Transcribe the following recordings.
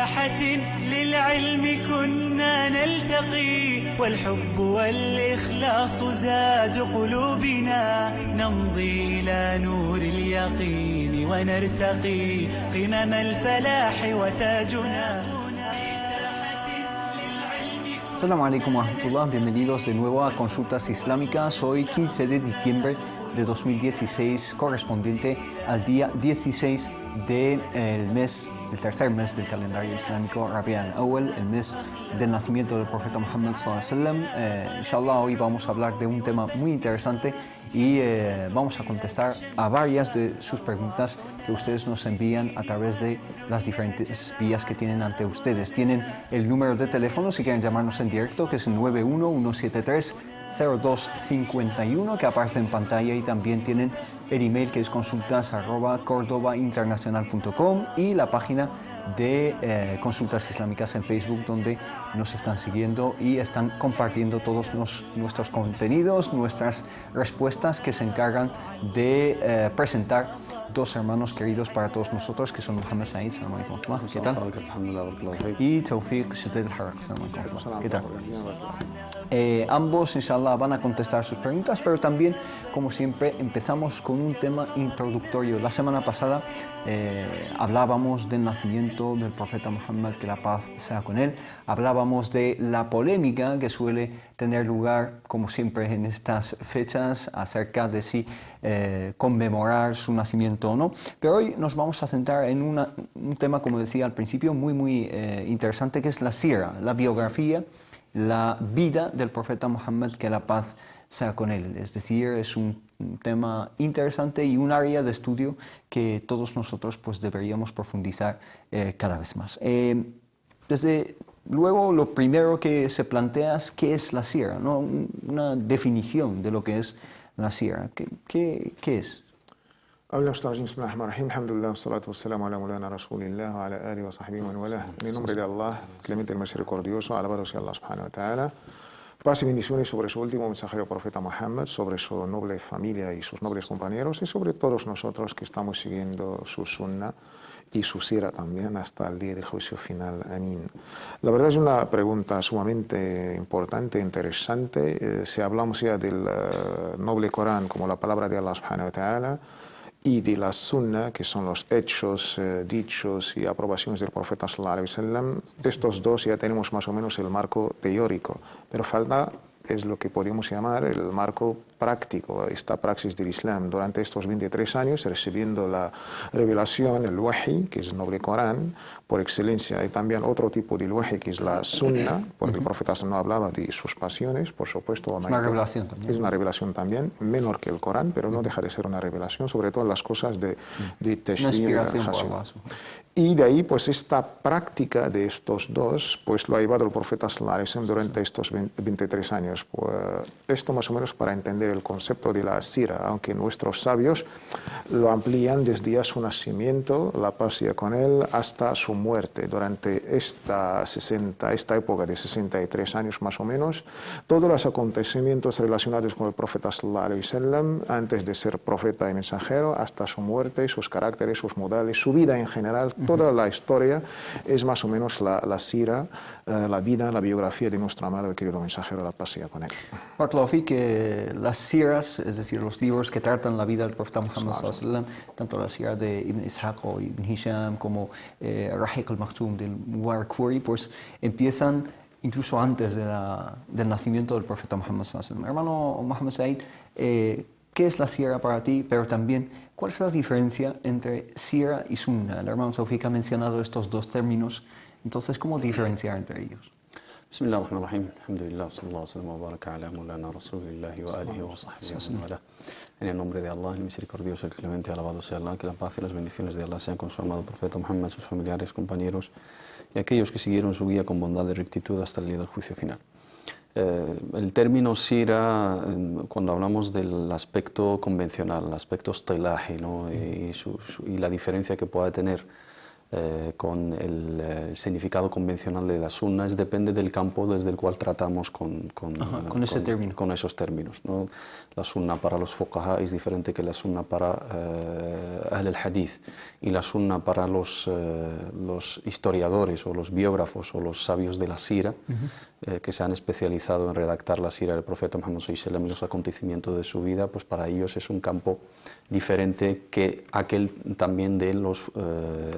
ساحة للعلم كنا نلتقي والحب والإخلاص زاد قلوبنا نمضي إلى نور اليقين ونرتقي قمم الفلاح وتاجنا. Assalamu alaikum wa rahmatullah, bienvenidos de nuevo a Consultas Islámicas. Hoy 15 de diciembre de 2016, correspondiente al día 16 del mes, el tercer mes del calendario islámico, Rabi' al-Awwal, el mes del nacimiento del profeta Muhammad sallallahu alaihi wasallam. Inshallah, hoy vamos a hablar de un tema muy interesante y vamos a contestar a varias de sus preguntas que ustedes nos envían a través de las diferentes vías que tienen ante ustedes. Tienen el número de teléfono si quieren llamarnos en directo, que es el 911730251, que aparece en pantalla, y también tienen el email, que es consultas@cordobainternacional.com, y la página de Consultas Islámicas en Facebook, donde nos están siguiendo y están compartiendo todos nuestros contenidos, nuestras respuestas, que se encargan de presentar dos hermanos queridos para todos nosotros, que son Mohamed Said, ¿qué tal? Y Tawfiq Shadil Harak, ¿qué tal? Ambos, inshallah, van a contestar sus preguntas, pero también, como siempre, empezamos con un tema introductorio. La semana pasada hablábamos del nacimiento del profeta Muhammad, que la paz sea con él. Hablábamos de la polémica que suele tener lugar, como siempre, en estas fechas, acerca de si conmemorar su nacimiento o no. Pero hoy nos vamos a centrar en un tema, como decía al principio, muy interesante, que es la sira, la biografía, la vida del profeta Muhammad, que la paz sea con él. Es decir, es un tema interesante y un área de estudio que todos nosotros pues deberíamos profundizar cada vez más. Desde luego, lo primero que se plantea es qué es la sira, ¿no? Una definición de lo que es la sira. ¿Qué es? En nombre de Allah, clemente y misericordioso, alabado sea Allah subhanahu wa ta'ala. Paz y bendiciones sobre su último mensajero profeta Muhammad, sobre su noble familia y sus nobles compañeros, y sobre todos nosotros que estamos siguiendo su sunnah y su sira también hasta el día del juicio final. Amén. La verdad es una pregunta sumamente importante, interesante. Si hablamos ya del noble Corán como la palabra de Allah subhanahu wa ta'ala, y de la sunna, que son los hechos, dichos y aprobaciones del profeta sallallahu alaihi wasallam, de estos dos ya tenemos más o menos el marco teórico, pero falta es lo que podemos llamar el marco práctico, esta praxis del Islam. Durante estos 23 años, recibiendo la revelación, el wahi, que es el noble Corán, por excelencia, y también otro tipo de wahi, que es la sunna, porque el profeta no hablaba de sus pasiones, por supuesto. Es una revelación también. Es una revelación también, menor que el Corán, pero no deja de ser una revelación, sobre todo en las cosas de tashri'. Y de ahí, pues, esta práctica de estos dos, pues, lo ha llevado el profeta sallallahu alaihi wasallam durante estos 23 años. Pues, esto más o menos para entender el concepto de la sira, aunque nuestros sabios lo amplían desde su nacimiento, la paz sea con él, hasta su muerte. Durante esta época de 63 años más o menos, todos los acontecimientos relacionados con el profeta sallallahu alaihi wasallam, antes de ser profeta y mensajero, hasta su muerte, sus caracteres, sus modales, su vida en general, toda la historia es más o menos la sira, la vida, la biografía de nuestro amado y querido mensajero, la paz sea con él. Que las siras, es decir, los libros que tratan la vida del profeta Muhammad sallallahu alaihi wasallam, tanto la sira de Ibn Ishaq o Ibn Hisham como Rahiq al-Maktum del Mubarakfuri, pues empiezan incluso antes del nacimiento del profeta Muhammad sallallahu alaihi wasallam. Hermano Mohamed Said, ¿qué es la sira para ti? Pero también, ¿cuál es la diferencia entre sira y sunna? El hermano Tawfiq ha mencionado estos dos términos, entonces, ¿cómo diferenciar entre ellos? Bismillahirrahmanirrahim. Alhamdulillah, sallallahu alaihi wa baraka ala maulana rasulillahi wa alihi wa sahbihi wa ala. En el nombre de Allah, el misericordioso, el clemente, alabado sea Allah, que la paz y las bendiciones de Allah sean con su amado profeta Muhammad, sus familiares, compañeros y aquellos que siguieron su guía con bondad y rectitud hasta el día del juicio final. El término sira, cuando hablamos del aspecto convencional, el aspecto istilahi, ¿no? y la diferencia que pueda tener con el significado convencional de la sunna, depende del campo desde el cual tratamos con esos términos, ¿no? La sunna para los fuqaha es diferente que la sunna para ahl al-hadith, y la sunna para los historiadores o los biógrafos o los sabios de la sira, que se han especializado en redactar la sira del profeta Muhammad sallallahu alaihi wasallam y los acontecimientos de su vida, pues para ellos es un campo diferente que aquel también de los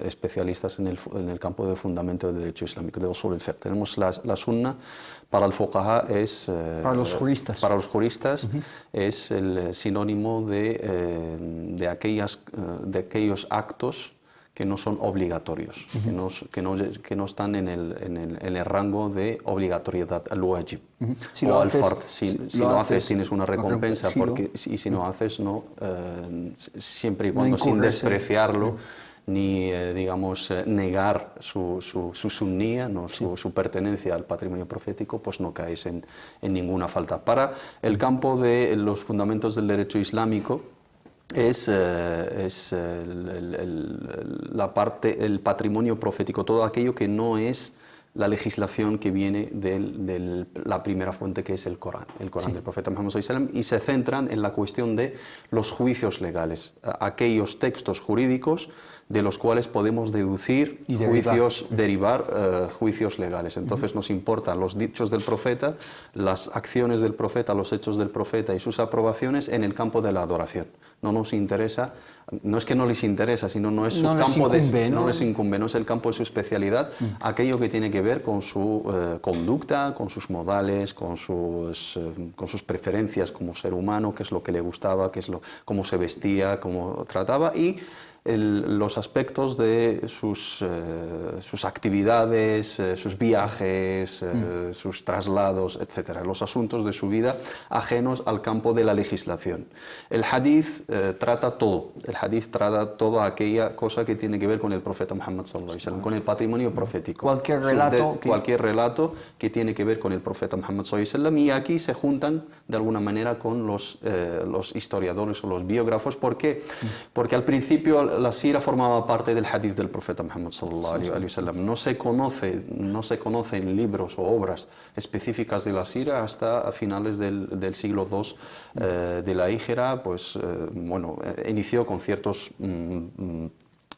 especialistas en el campo de fundamento del derecho islámico, de usul al-fiqh. Tenemos la sunna para el fuqaha, para los juristas es el sinónimo de aquellos actos que no son obligatorios, que no están en el rango de obligatoriedad al-wajib o al-fard. Si lo haces tienes una recompensa, y si no haces, no, siempre y cuando sin despreciarlo ni digamos negar su sunnía, ¿no? su pertenencia al patrimonio profético, pues no caes en ninguna falta. Para el campo de los fundamentos del derecho islámico, es el patrimonio profético, todo aquello que no es la legislación que viene de la primera fuente, que es el Corán del profeta Muhammad sallallahu alaihi wasallam, y se centran en la cuestión de los juicios legales, aquellos textos jurídicos de los cuales podemos deducir derivar juicios legales. Entonces nos importan los dichos del profeta, las acciones del profeta, los hechos del profeta y sus aprobaciones en el campo de la adoración. No nos interesa, no es que no les interesa, sino no es su campo no les incumbe, no es el campo de su especialidad, aquello que tiene que ver con su conducta, con sus modales, con sus preferencias como ser humano, qué es lo que le gustaba, cómo se vestía, cómo trataba, y los aspectos de sus actividades, sus viajes, sus traslados, etc. Los asuntos de su vida ajenos al campo de la legislación. El hadith trata todo. El hadith trata toda aquella cosa que tiene que ver con el profeta Muhammad sallallahu alaihi wasallam, con el patrimonio profético. Cualquier relato que tiene que ver con el profeta Muhammad sallallahu alaihi wasallam, y aquí se juntan de alguna manera con los historiadores o los biógrafos. ¿Por qué? Porque al principio la sira formaba parte del hadith del profeta Muhammad sallallahu alaihi wasallam. No se conocen libros o obras específicas de la sira hasta a finales del siglo II de la Híjra. Pues inició con ciertos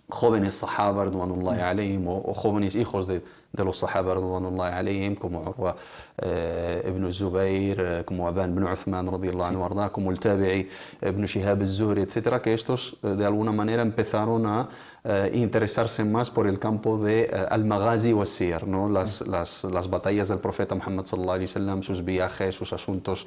jóvenes sahaba radwanullahi alayhim o jóvenes hijos de los sahaba radwanullahi alayhim, como Urwa ibn Zubayr, como Aban ibn Uthman radiyallahu anhu warda, como el Tabi'i ibn Shihab az-Zuhri, etcétera, que estos de alguna manera empezaron a interesarse más por el campo de al-Maghazi wa siyar, ¿no? las batallas del profeta Muhammad sallallahu alaihi wasallam, sus viajes, sus asuntos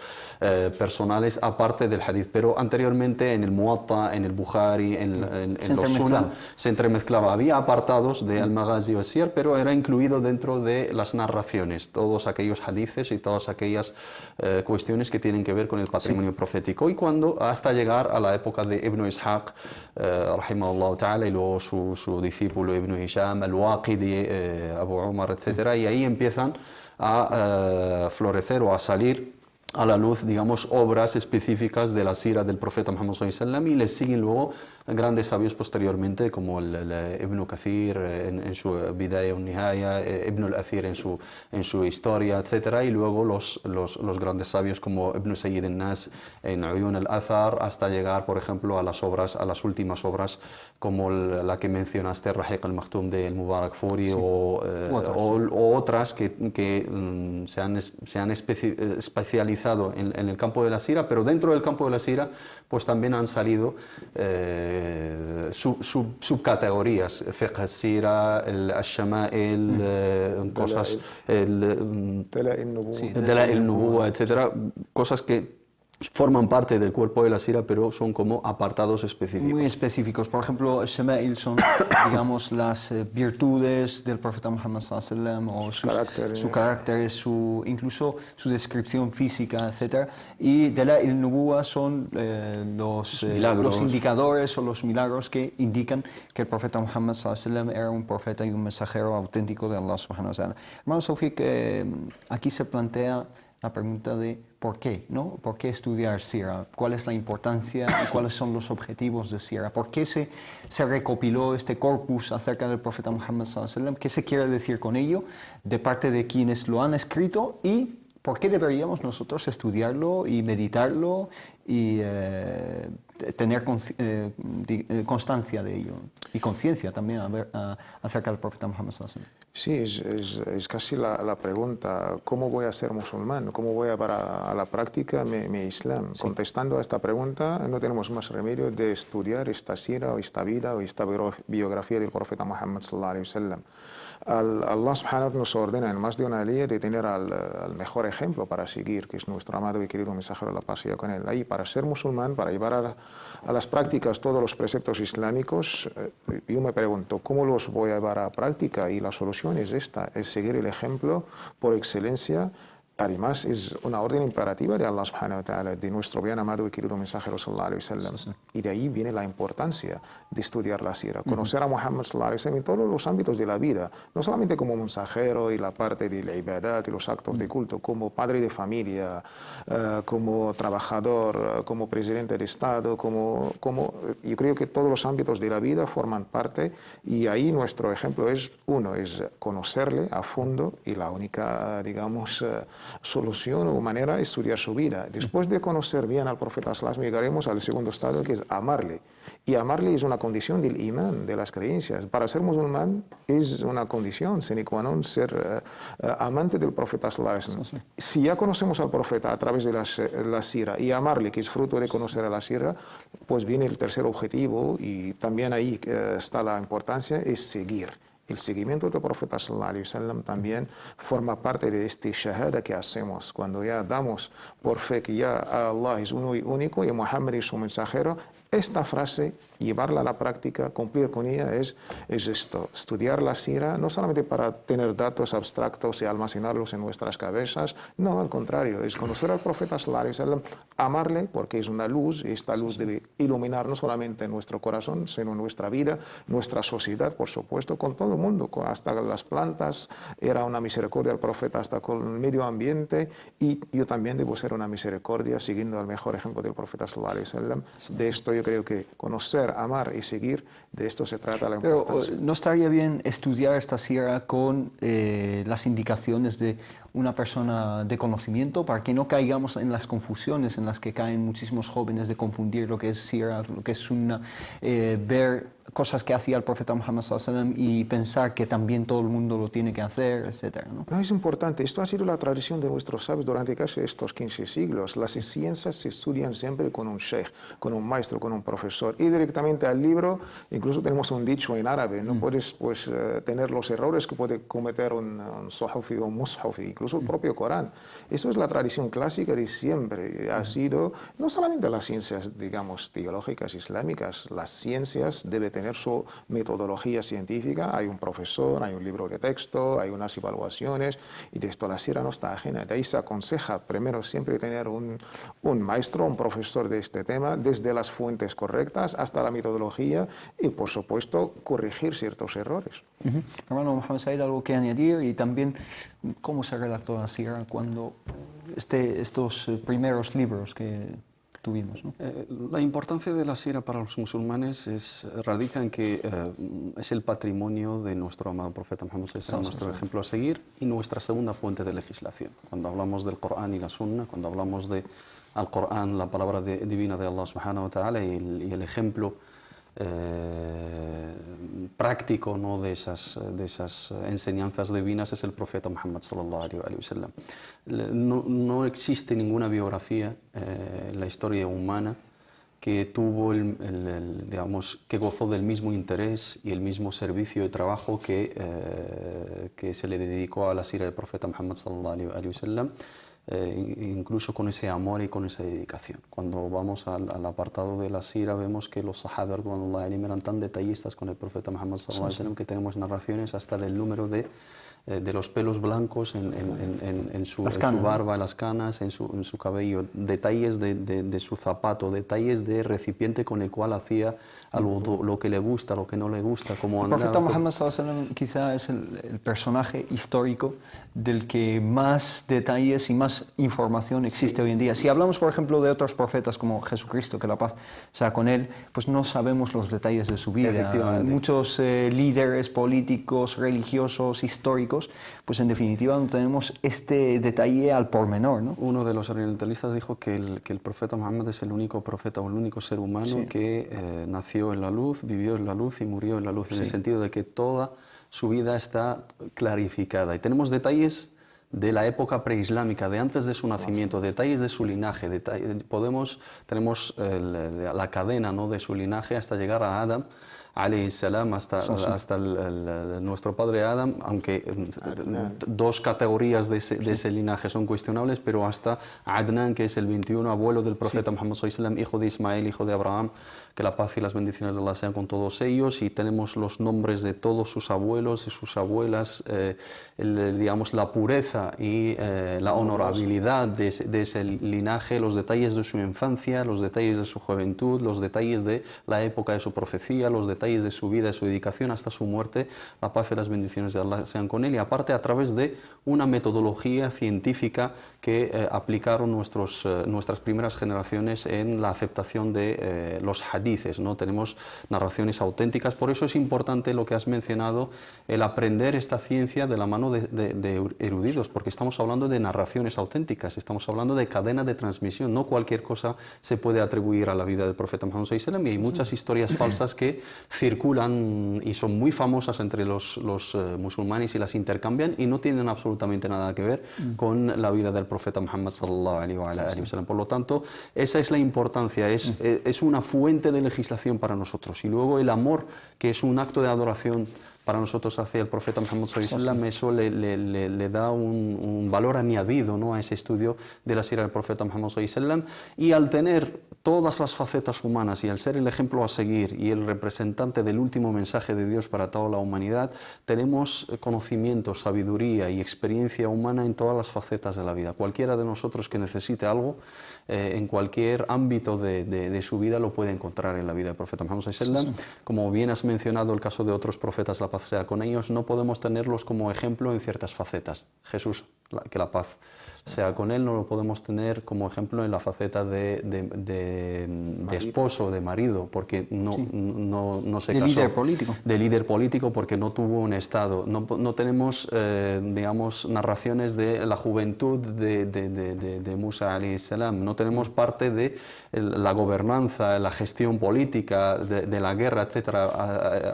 personales, aparte del hadith. Pero anteriormente en el Muwatta, en el Bukhari, en los Sunan, se entremezclaba. Había apartados de al-Maghazi wa siyar, pero era incluido dentro de las narraciones, todos aquellos hadices y todas aquellas cuestiones que tienen que ver con el patrimonio profético. Y hasta llegar a la época de Ibn Ishaq, rahimahullah ta'ala, y luego su discípulo Ibn Hisham, al-Waqidi, Abu Umar, etc. Y ahí empiezan a florecer o a salir a la luz, digamos, obras específicas de la sira del profeta Muhammad sallallahu alaihi wasallam, y les siguen luego grandes sabios posteriormente, como el Ibn Kathir en su Bidaya wa Nihaya, Ibn al-Athir en su historia, etc. Y luego los grandes sabios como Ibn Sayyid al-Nas en Uyun al-Athar, hasta llegar, por ejemplo, a las últimas obras como la que mencionaste, Rahiq al-Makhtum de al-Mubarakfuri, o otras que se han especializado en el campo de la sira, pero dentro del campo de la sira pues también han salido subcategorías, fiqh al-sira, al-shama'il, cosas, el nubuwa, etcétera, cosas que forman parte del cuerpo de la sira, pero son como apartados específicos. Muy específicos. Por ejemplo, el Shama'il son, digamos, las virtudes del profeta Muhammad sallallahu alaihi wasallam, o su carácter, incluso su descripción física, etc. Y Dalail Nubuwa son los indicadores o los milagros que indican que el profeta Muhammad sallallahu alaihi wasallam era un profeta y un mensajero auténtico de Allah subhanahu wa ta'ala. Hermano Tawfiq, aquí se plantea la pregunta de ¿por qué? ¿No? ¿Por qué estudiar Sira? ¿Cuál es la importancia y cuáles son los objetivos de Sira? ¿Por qué se recopiló este corpus acerca del profeta Muhammad sallallahu alaihi wasallam? ¿Qué se quiere decir con ello de parte de quienes lo han escrito? Y ¿por qué deberíamos nosotros estudiarlo y meditarlo y tener constancia de ello? Y conciencia también acerca del profeta Muhammad sallallahu alaihi wasallam. Sí, es casi la pregunta, ¿cómo voy a ser musulmán? ¿Cómo voy a llevar a la práctica mi Islam? Sí. Contestando a esta pregunta, no tenemos más remedio de estudiar esta sira o esta vida o esta biografía del profeta Muhammad sallallahu alaihi wasallam. Allah subhanahu wa ta'ala nos ordena en más de una ley de tener al mejor ejemplo para seguir, que es nuestro amado y querido mensajero de la paz y con él. Ahí, para ser musulmán, para llevar a las prácticas todos los preceptos islámicos, yo me pregunto, ¿cómo los voy a llevar a práctica? Y la solución es esta, es seguir el ejemplo por excelencia. Además, es una orden imperativa de Allah subhanahu wa ta'ala, de nuestro bien amado y querido mensajero sallallahu alaihi wasallam. Sí, sí. Y de ahí viene la importancia de estudiar la sira, conocer a Muhammad sallallahu alaihi wasallam en todos los ámbitos de la vida, no solamente como mensajero y la parte de la ibadat y los actos de culto, como padre de familia, como trabajador, como presidente de Estado, yo creo que todos los ámbitos de la vida forman parte y ahí nuestro ejemplo es conocerle a fondo y la única, digamos, solución o manera es estudiar su vida. Después de conocer bien al profeta sallallahu alaihi wasallam, llegaremos al segundo estado, que es amarle. Y amarle es una condición del imán, de las creencias. Para ser musulmán es una condición sine qua non ser amante del profeta sallallahu alaihi wasallam. Si ya conocemos al profeta a través de la sira y amarle, que es fruto de conocer a la sira, pues viene el tercer objetivo y también ahí está la importancia, es seguir. El seguimiento del profeta sallallahu alaihi wasallam también forma parte de este shahada que hacemos. Cuando ya damos por fe que ya Allah es uno y único y Muhammad es su mensajero, esta frase, llevarla a la práctica, cumplir con ella, es esto, estudiar la sira, no solamente para tener datos abstractos y almacenarlos en nuestras cabezas, no, al contrario, es conocer al profeta sallallahu alaihi wasallam, amarle, porque es una luz, y esta luz debe iluminar no solamente nuestro corazón, sino nuestra vida, nuestra sociedad, por supuesto, con todo el mundo, hasta las plantas, era una misericordia al profeta, hasta con el medio ambiente, y yo también debo ser una misericordia, siguiendo el mejor ejemplo del profeta sallallahu alaihi wasallam. De esto yo creo que conocer, amar y seguir, de esto se trata la importancia. Pero ¿no estaría bien estudiar esta sira con las indicaciones de una persona de conocimiento para que no caigamos en las confusiones en las que caen muchísimos jóvenes de confundir lo que es sira, lo que es sunna, ver cosas que hacía el profeta Muhammad sallallahu alaihi wasallam y pensar que también todo el mundo lo tiene que hacer, etcétera, ¿no? No, es importante. Esto ha sido la tradición de nuestros sabios durante casi estos 15 siglos. Las ciencias se estudian siempre con un sheikh, con un maestro, con un profesor. Y directamente al libro, incluso tenemos un dicho en árabe, no puedes tener los errores que puede cometer un suhufi o un mushufi, incluso el propio Corán. Eso es la tradición clásica de siempre. Ha sido, no solamente las ciencias, digamos, teológicas, islámicas, las ciencias deben tener su metodología científica. Hay un profesor, hay un libro de texto, hay unas evaluaciones, y de esto la sira no está ajena. De ahí se aconseja primero siempre tener un maestro, un profesor de este tema, desde las fuentes correctas hasta la metodología, y por supuesto corregir ciertos errores. Hermano Mohamed Said, algo que añadir, y también cómo se redactó la sira cuando estos primeros libros que tuvimos, ¿no? La importancia de la sira para los musulmanes radica en que es el patrimonio de nuestro amado profeta Muhammad, nuestro ejemplo a seguir y nuestra segunda fuente de legislación. Cuando hablamos del Corán y la Sunna, cuando hablamos del Corán, la palabra divina de Allah subhanahu wa ta'ala, y el ejemplo práctico, ¿no?, de esas enseñanzas divinas, es el profeta Muhammad sallallahu alaihi wasallam. No existe ninguna biografía en la historia humana que tuvo digamos, que gozó del mismo interés y el mismo servicio de trabajo que se le dedicó a la sira del profeta Muhammad sallallahu alaihi wasallam, incluso con ese amor y con esa dedicación. Cuando vamos al apartado de la sira, vemos que los sahaba radhiyallahu anhum eran tan detallistas con el profeta Muhammad sallallahu alaihi wasallam que tenemos narraciones hasta del número de de los pelos blancos en su barba, en las canas, en su cabello, detalles de su zapato, detalles de recipiente con el cual hacía lo que le gusta, lo que no le gusta, cómo andaba. El profeta Muhammad sallallahu alaihi wasallam quizá es el personaje histórico del que más detalles y más información existe hoy en día. Si hablamos, por ejemplo, de otros profetas como Jesucristo, que la paz sea con él, pues no sabemos los detalles de su vida. Muchos líderes políticos, religiosos, históricos, pues en definitiva no tenemos este detalle al pormenor, ¿no? Uno de los orientalistas dijo que el profeta Muhammad es el único profeta o el único ser humano que nació en la luz, vivió en la luz y murió en la luz, en el sentido de que toda su vida está clarificada. Y tenemos detalles de la época preislámica, de antes de su nacimiento, detalles de su linaje. Tenemos la cadena, ¿no?, de su linaje hasta llegar a Adam, alayhi salam, hasta nuestro padre Adam, aunque dos categorías de ese linaje son cuestionables, pero hasta Adnan, que es el 21 abuelo del profeta Muhammad sallallahu alaihi wasallam, hijo de Ismael, hijo de Abraham, que la paz y las bendiciones de Allah sean con todos ellos, y tenemos los nombres de todos sus abuelos y sus abuelas, digamos, la pureza y la honorabilidad de ese linaje, los detalles de su infancia, los detalles de su juventud, los detalles de la época de su profecía, los detalles de su vida, de su dedicación hasta su muerte. La paz y las bendiciones de Allah sean con él, y aparte a través de una metodología científica que aplicaron nuestras primeras generaciones en la aceptación de los hadices, ¿no? Tenemos narraciones auténticas. Por eso es importante lo que has mencionado, el aprender esta ciencia de la mano de eruditos, porque estamos hablando de narraciones auténticas, estamos hablando de cadena de transmisión. No cualquier cosa se puede atribuir a la vida del profeta Muhammad sallallahu alaihi wasallam, y hay muchas historias falsas que circulan y son muy famosas entre los musulmanes, y las intercambian y no tienen absolutamente nada que ver con la vida del profeta Muhammad sallallahu alaihi wasallam. Por lo tanto, esa es la importancia, es una fuente de legislación para nosotros. Y luego el amor, que es un acto de adoración para nosotros hacia el profeta Muhammad sallallahu alaihi wasallam, eso le da un valor añadido, ¿no?, a ese estudio de la sira del profeta Muhammad sallallahu alaihi wasallam. Y al tener todas las facetas humanas y al ser el ejemplo a seguir y el representante del último mensaje de Dios para toda la humanidad, tenemos conocimiento, sabiduría y experiencia humana en todas las facetas de la vida. Cualquiera de nosotros que necesite algo en cualquier ámbito de su vida lo puede encontrar en la vida del profeta Muhammad sallallahu alaihi wasallam. Como bien has mencionado el caso de otros profetas, la paz sea con ellos, no podemos tenerlos como ejemplo en ciertas facetas. Jesús, que la paz sea con él, no lo podemos tener como ejemplo en la faceta de esposo, de marido, porque no se casó. De líder político. De líder político, porque no tuvo un estado. No tenemos, digamos, narraciones de la juventud de Musa alayhi salam. No tenemos parte de la gobernanza, la gestión política, de la guerra, etc.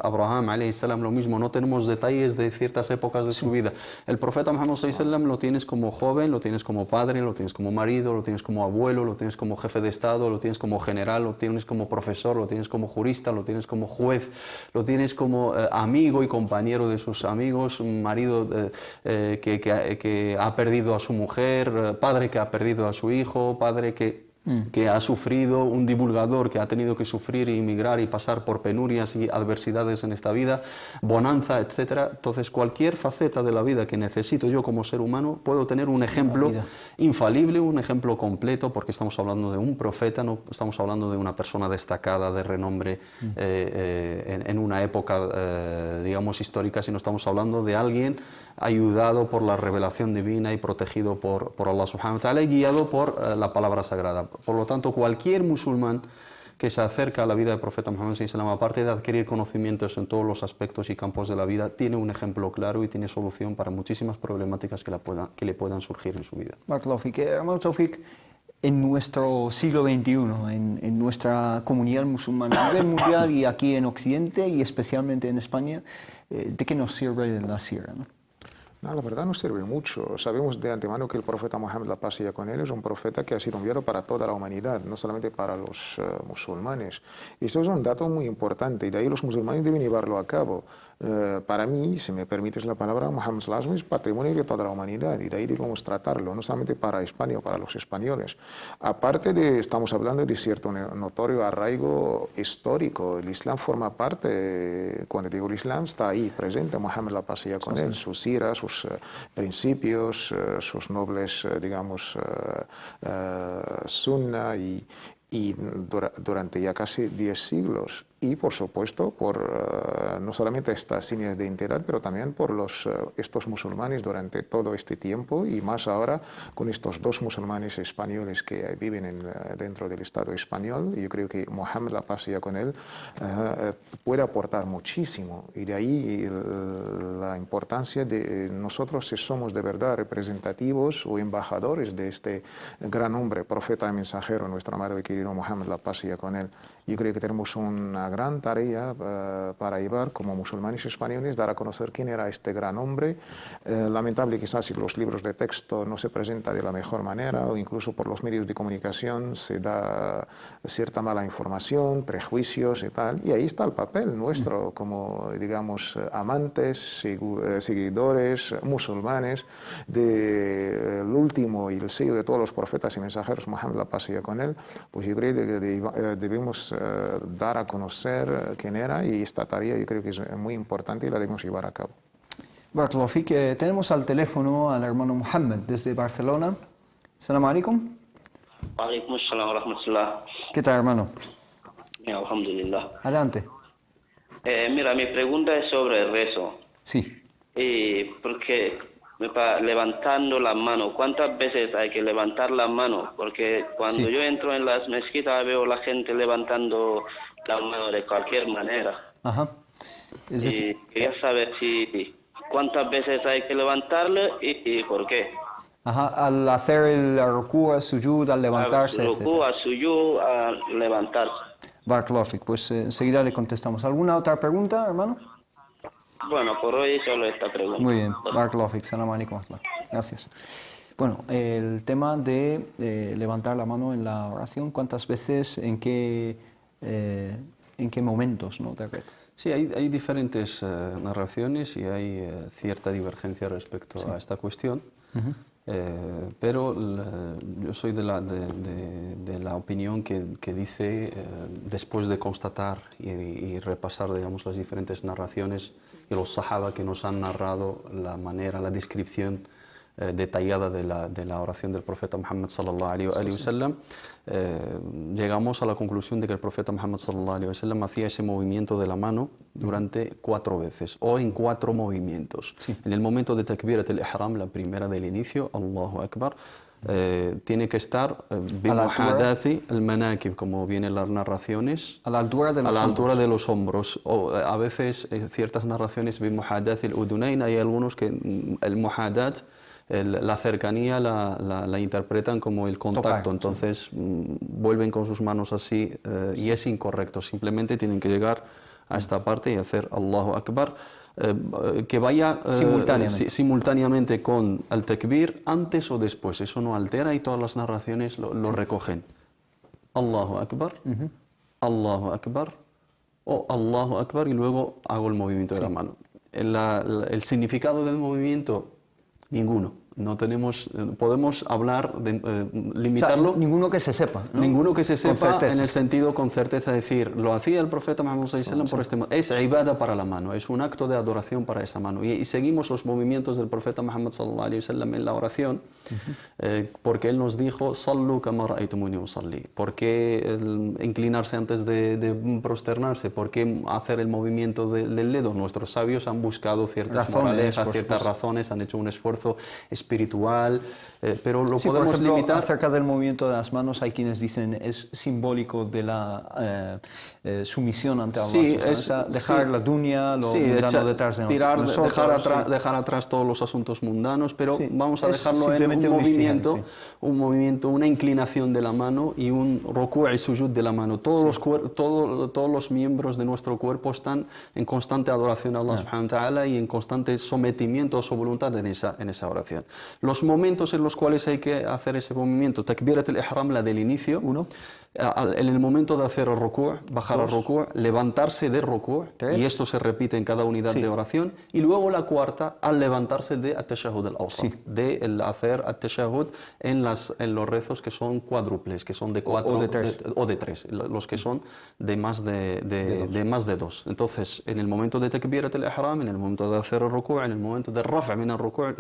Abraham alayhi salam lo mismo. No tenemos detalles de ciertas épocas de su vida. El profeta Muhammad sallallahu alaihi wasallam lo tienes como joven, lo tienes como padre, lo tienes como marido, lo tienes como abuelo, lo tienes como jefe de Estado, lo tienes como general, lo tienes como profesor, lo tienes como jurista, lo tienes como juez, lo tienes como amigo y compañero de sus amigos, marido que ha perdido a su mujer, padre que ha perdido a su hijo, padre que ha sufrido, un divulgador que ha tenido que sufrir y emigrar y pasar por penurias y adversidades en esta vida, bonanza, etc. Entonces, cualquier faceta de la vida que necesito yo como ser humano, puedo tener un ejemplo infalible, un ejemplo completo, porque estamos hablando de un profeta, no estamos hablando de una persona destacada, de renombre en una época, digamos, histórica, sino estamos hablando de alguien ayudado por la revelación divina y protegido por Allah subhanahu wa ta'ala y guiado por la palabra sagrada. Por lo tanto, cualquier musulmán que se acerca a la vida del profeta Muhammad sallallahu alaihi wasallam, aparte de adquirir conocimientos en todos los aspectos y campos de la vida, tiene un ejemplo claro y tiene solución para muchísimas problemáticas que le puedan surgir en su vida. Barakallahu fik. Hermano Taufik, en nuestro siglo XXI, en nuestra comunidad musulmana a nivel mundial y aquí en Occidente y especialmente en España, ¿de qué nos sirve la sira, ¿no? No, la verdad nos sirve mucho. Sabemos de antemano que el profeta Muhammad, la paz sea con él, es un profeta que ha sido enviado para toda la humanidad, no solamente para los musulmanes. Y eso es un dato muy importante y de ahí los musulmanes deben llevarlo a cabo. Para mí, si me permites la palabra, Muhammad sallallahu alaihi wasallam es patrimonio de toda la humanidad y de ahí debemos tratarlo, no solamente para España o para los españoles. Aparte estamos hablando de cierto notorio arraigo histórico. El Islam forma parte, cuando digo el Islam, está ahí presente, Muhammad, la paz sea con él, su sira, sus sus principios, sus nobles, digamos, sunna y durante ya casi 10 siglos. Y por supuesto por no solamente estas líneas de identidad, pero también por estos musulmanes durante todo este tiempo y más ahora con estos dos musulmanes españoles que viven dentro del Estado español. Yo creo que Mohammed, la paz sea con él, puede aportar muchísimo y de ahí la importancia de nosotros, si somos de verdad representativos o embajadores de este gran hombre, profeta y mensajero, nuestro amado y querido Mohammed, la paz sea con él. Yo creo que tenemos una gran tarea para llevar como musulmanes españoles, dar a conocer quién era este gran hombre. Lamentable quizás si los libros de texto no se presenta de la mejor manera o incluso por los medios de comunicación se da cierta mala información, prejuicios y tal. Y ahí está el papel nuestro como, digamos, amantes, seguidores, musulmanes del último y el sello de todos los profetas y mensajeros, Mohammed, la paz sea con él. Pues yo creo que debemos dar a conocer quién era y esta tarea yo creo que es muy importante y la debemos llevar a cabo. Barakallahu fik. Tenemos al teléfono al hermano Mohammed desde Barcelona. Salam alaikum. Alaikum assalam wa rahmatullah. ¿Qué tal, hermano? Alhamdulillah. Adelante. Mira, mi pregunta es sobre el rezo. Sí. Porque levantando las manos, ¿cuántas veces hay que levantar las manos? Porque cuando yo entro en las mezquitas veo la gente levantando las manos de cualquier manera. Ajá. Es decir, quería saber cuántas veces hay que levantarlo y por qué. ajá, al hacer el rukú, al suyud, al levantarse, etc. Rukú, al suyud, al levantarse. Barakallahu fik. Pues enseguida le contestamos. ¿Alguna otra pregunta, hermano? Bueno, por hoy solo esta pregunta. Muy bien. Barakallahu fik. Salam alaikum. Gracias. Bueno, el tema de levantar la mano en la oración, ¿cuántas veces, en qué momentos, ¿no? Sí, hay diferentes narraciones y hay cierta divergencia respecto a esta cuestión, pero yo soy de la opinión que dice, después de constatar y repasar, digamos, las diferentes narraciones y los sahaba que nos han narrado la manera, la descripción detallada de la oración del profeta Muhammad sallallahu alaihi wasallam, llegamos a la conclusión de que el profeta Muhammad sallallahu alaihi wasallam hacía ese movimiento de la mano durante 4 veces o en 4 movimientos. Sí. En el momento de takbirat al-ihram, la primera del inicio, Allahu Akbar, tiene que estar bimuhadathi al-manakib, como vienen las narraciones, a la altura de los hombros, o a veces ciertas narraciones bimuhadathi al-udunayn, hay algunos que el muhadath, la cercanía la interpretan como el contacto. Tocar, entonces vuelven con sus manos así y es incorrecto, simplemente tienen que llegar a esta parte y hacer Allahu Akbar, que vaya simultáneamente con el takbir antes o después, eso no altera y todas las narraciones lo recogen. Allahu Akbar, Allahu Akbar o Allahu Akbar y luego hago el movimiento de la mano. El significado del movimiento, ninguno. No tenemos, podemos hablar de limitarlo. O sea, ninguno que se sepa, ¿no? Ninguno que se sepa en el sentido con certeza, decir, lo hacía el profeta Muhammad sallallahu alaihi wasallam por este modo. Es ibada para la mano, es un acto de adoración para esa mano. Y seguimos los movimientos del profeta Muhammad sallallahu alaihi wasallam en la oración, porque él nos dijo, sallu kama ra'aytumuni usalli. ¿Por qué inclinarse antes de prosternarse? ¿Por qué hacer el movimiento del dedo? Nuestros sabios han buscado ciertas moralejas, ciertas razones, han hecho un esfuerzo espiritual, pero lo podemos, por ejemplo, limitar. Acerca del movimiento de las manos hay quienes dicen es simbólico de la sumisión ante Allah. O sea, dejar la dunya, lo mundano detrás de nosotros. Dejar atrás todos los asuntos mundanos, pero vamos a dejarlo en un movimiento, una inclinación de la mano y un ruku' y sujud de la mano. Todos los miembros de nuestro cuerpo están en constante adoración a Allah subhanahu wa ta'ala y en constante sometimiento a su voluntad en esa oración. Los momentos en los cuales hay que hacer ese movimiento, takbirat al-ihram, la del inicio, En el momento de hacer el ruku', bajar al ruku', levantarse de ruku', y esto se repite en cada unidad de oración, y luego la cuarta, al levantarse de at-tashahhud al-awsat, de hacer at-tashahhud en los rezos que son cuádruples, que son de 4 o de 3, los que son de más de 2. Entonces, en el momento de takbirat al-ihram, en el momento de hacer el ruku', en el momento de raf' min al-ruku',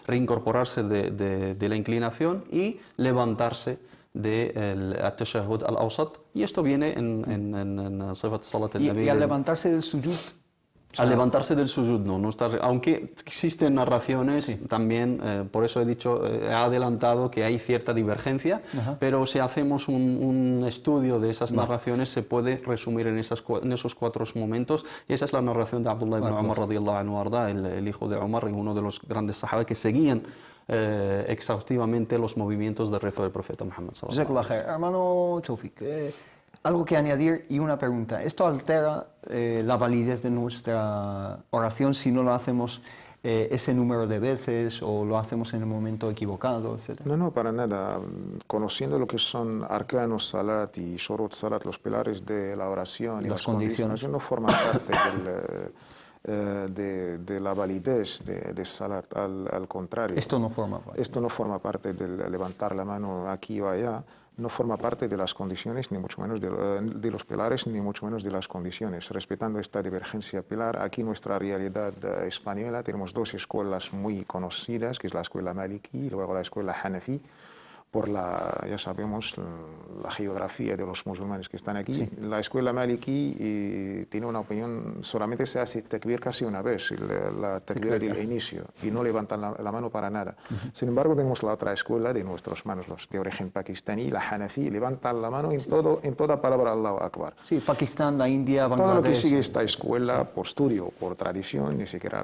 reincorporarse de la inclinación y levantarse del at-tashahhud al-awsat, y esto viene en Sifat Salat al-Nabi. Y al levantarse del sujud, al levantarse del sujud, no está, aunque existen narraciones también, por eso he adelantado que hay cierta divergencia, pero si hacemos un estudio de esas narraciones se puede resumir en esos 4 momentos, y esa es la narración de Abdullah ibn Umar radiyallahu anhu arda, el hijo de Umar y uno de los grandes sahaba que seguían exhaustivamente los movimientos de rezo del profeta Muhammad sallallahu alaihi wasallam. Hermano Taufik, algo que añadir y una pregunta. ¿Esto altera la validez de nuestra oración si no lo hacemos ese número de veces o lo hacemos en el momento equivocado, etcétera? No, para nada. Conociendo lo que son arcanos salat y shurut salat, los pilares de la oración y las condiciones, no forman parte de la validez de salat, al contrario. Esto no forma parte. Esto no forma parte de levantar la mano aquí o allá, no forma parte de las condiciones, ni mucho menos de los pilares, ni mucho menos de las condiciones. Respetando esta divergencia pilar, aquí en nuestra realidad española tenemos 2 escuelas muy conocidas, que es la escuela Maliki y luego la escuela Hanafi. Por ya sabemos, la geografía de los musulmanes que están aquí. La escuela Maliki tiene una opinión, solamente se hace takbir casi una vez, la takbir del inicio, y no levantan la mano para nada. Sin embargo, tenemos la otra escuela de nuestros hermanos, los de origen pakistaní, la Hanafi, levantan la mano en toda palabra Allahu Akbar. Sí, Pakistán, la India, Bangladesh. Todo lo que sigue esta escuela, por estudio, por tradición, ni siquiera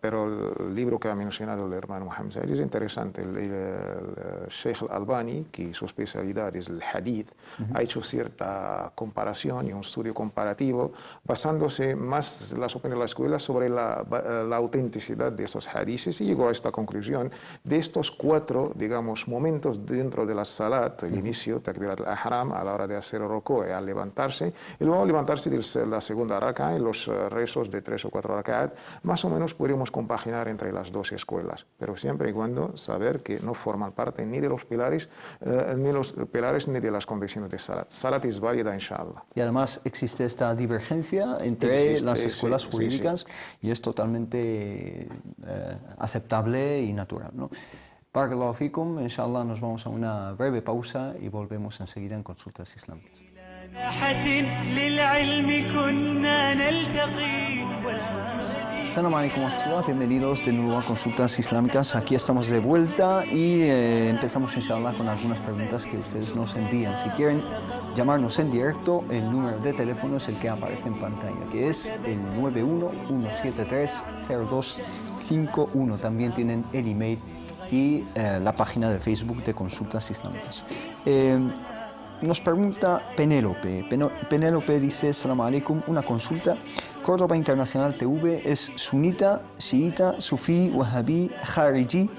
pero el libro que ha mencionado el hermano Muhammad Said es interesante. El Sheikh Albani, que su especialidad es el hadith, ha hecho cierta comparación y un estudio comparativo basándose más las opiniones de la escuela sobre la autenticidad de estos hadiths, y llegó a esta conclusión de estos 4, digamos, momentos dentro de la salat: el inicio, takbirat al-ihram, a la hora de hacer el ruku' y al levantarse, y luego levantarse de la segunda raka en los rezos de 3 o 4 rakat. Más o menos podemos compaginar entre las 2 escuelas, pero siempre y cuando saber que no forman parte ni de los pilares ni de las condiciones de salat. Salat es válida, inshallah. Y además existe esta divergencia entre las escuelas jurídicas y es totalmente aceptable y natural, ¿no? Barakallahu fikum, inshallah nos vamos a una breve pausa y volvemos enseguida en Consultas Islámicas. Assalamu alaikum wa rahmatullah, bienvenidos de nuevo a Consultas Islámicas. Aquí estamos de vuelta y empezamos inshallah con algunas preguntas que ustedes nos envían. Si quieren llamarnos en directo, el número de teléfono es el que aparece en pantalla, que es el 91-173-0251. También tienen el email y la página de Facebook de Consultas Islámicas. Nos pregunta Penélope. Penélope dice: Assalamu alaikum, una consulta. Córdoba Internacional TV es sunita, chiita, sufí, wahabí, khariji.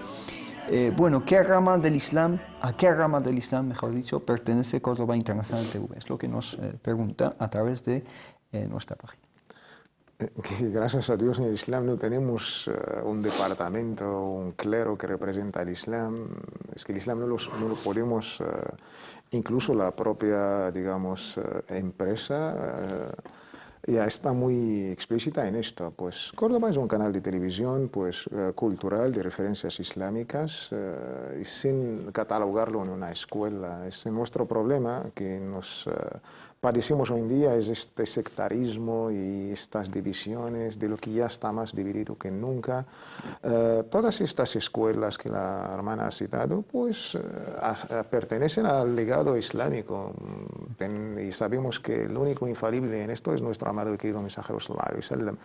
Bueno, ¿a qué rama del Islam, mejor dicho, pertenece Córdoba Internacional TV? Es lo que nos pregunta a través de nuestra página. Gracias a Dios en el Islam no tenemos un departamento, un clero que representa al Islam. Es que el Islam no lo podemos, incluso la propia, digamos, empresa ya está muy explícita en esto. Pues Córdoba es un canal de televisión pues, cultural de referencias islámicas y sin catalogarlo en una escuela. Es nuestro problema que nos padecemos hoy en día, es este sectarismo y estas divisiones de lo que ya está más dividido que nunca. Todas estas escuelas que la hermana ha citado pues pertenecen al legado islámico y sabemos que el único infalible en esto es nuestro amado y querido mensajero sallallahu alaihi wasallam.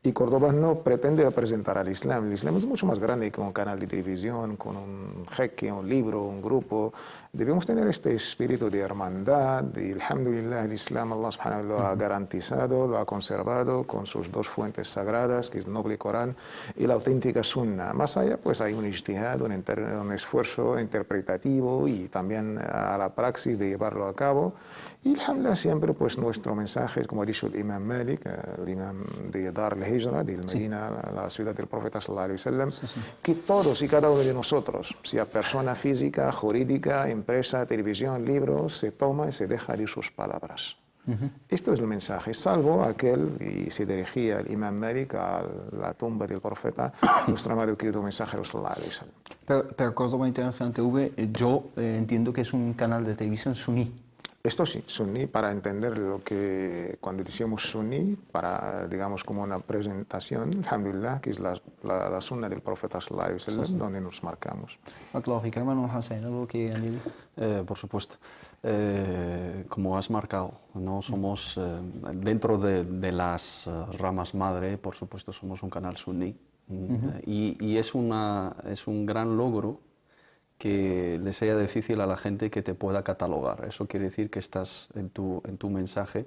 Y Córdoba no pretende representar al Islam. El Islam es mucho más grande que un canal de televisión, con un jeque, un libro, un grupo. Debemos tener este espíritu de hermandad, y alhamdulillah, el Islam, Allah subhanahu wa ta'ala lo ha garantizado, lo ha conservado con sus dos fuentes sagradas, que es el noble Corán y la auténtica Sunna. Más allá, pues hay un ijtihad, un esfuerzo interpretativo y también a la praxis de llevarlo a cabo. Y alhamdulillah, siempre pues nuestro mensaje es, como ha dicho el Imam Malik, el Imam de Dar al-Hijra, de Medina, la ciudad del Profeta sallallahu alaihi wasallam, que todos y cada uno de nosotros, sea persona física, jurídica, empresa, televisión, libro, se toma y se deja de sus palabras. Esto es el mensaje, salvo aquel, y se dirigía el Imam Malik a la tumba del Profeta, nuestro amado y querido mensajero sallallahu alaihi wasallam. Pero Córdoba Internacional TV, yo entiendo que es un canal de televisión suní. Esto sí, suní, para entender lo que cuando decíamos suní, para, digamos, como una presentación, alhamdulillah, que es la sunna del Profeta sallallahu alaihi wasallam, donde nos marcamos. Hermano Hassan, ¿algo que añadir? Por supuesto. Como has marcado, no somos dentro de las ramas madre, por supuesto somos un canal suní, y es un gran logro que le sea difícil a la gente que te pueda catalogar. Eso quiere decir que estás en tu mensaje,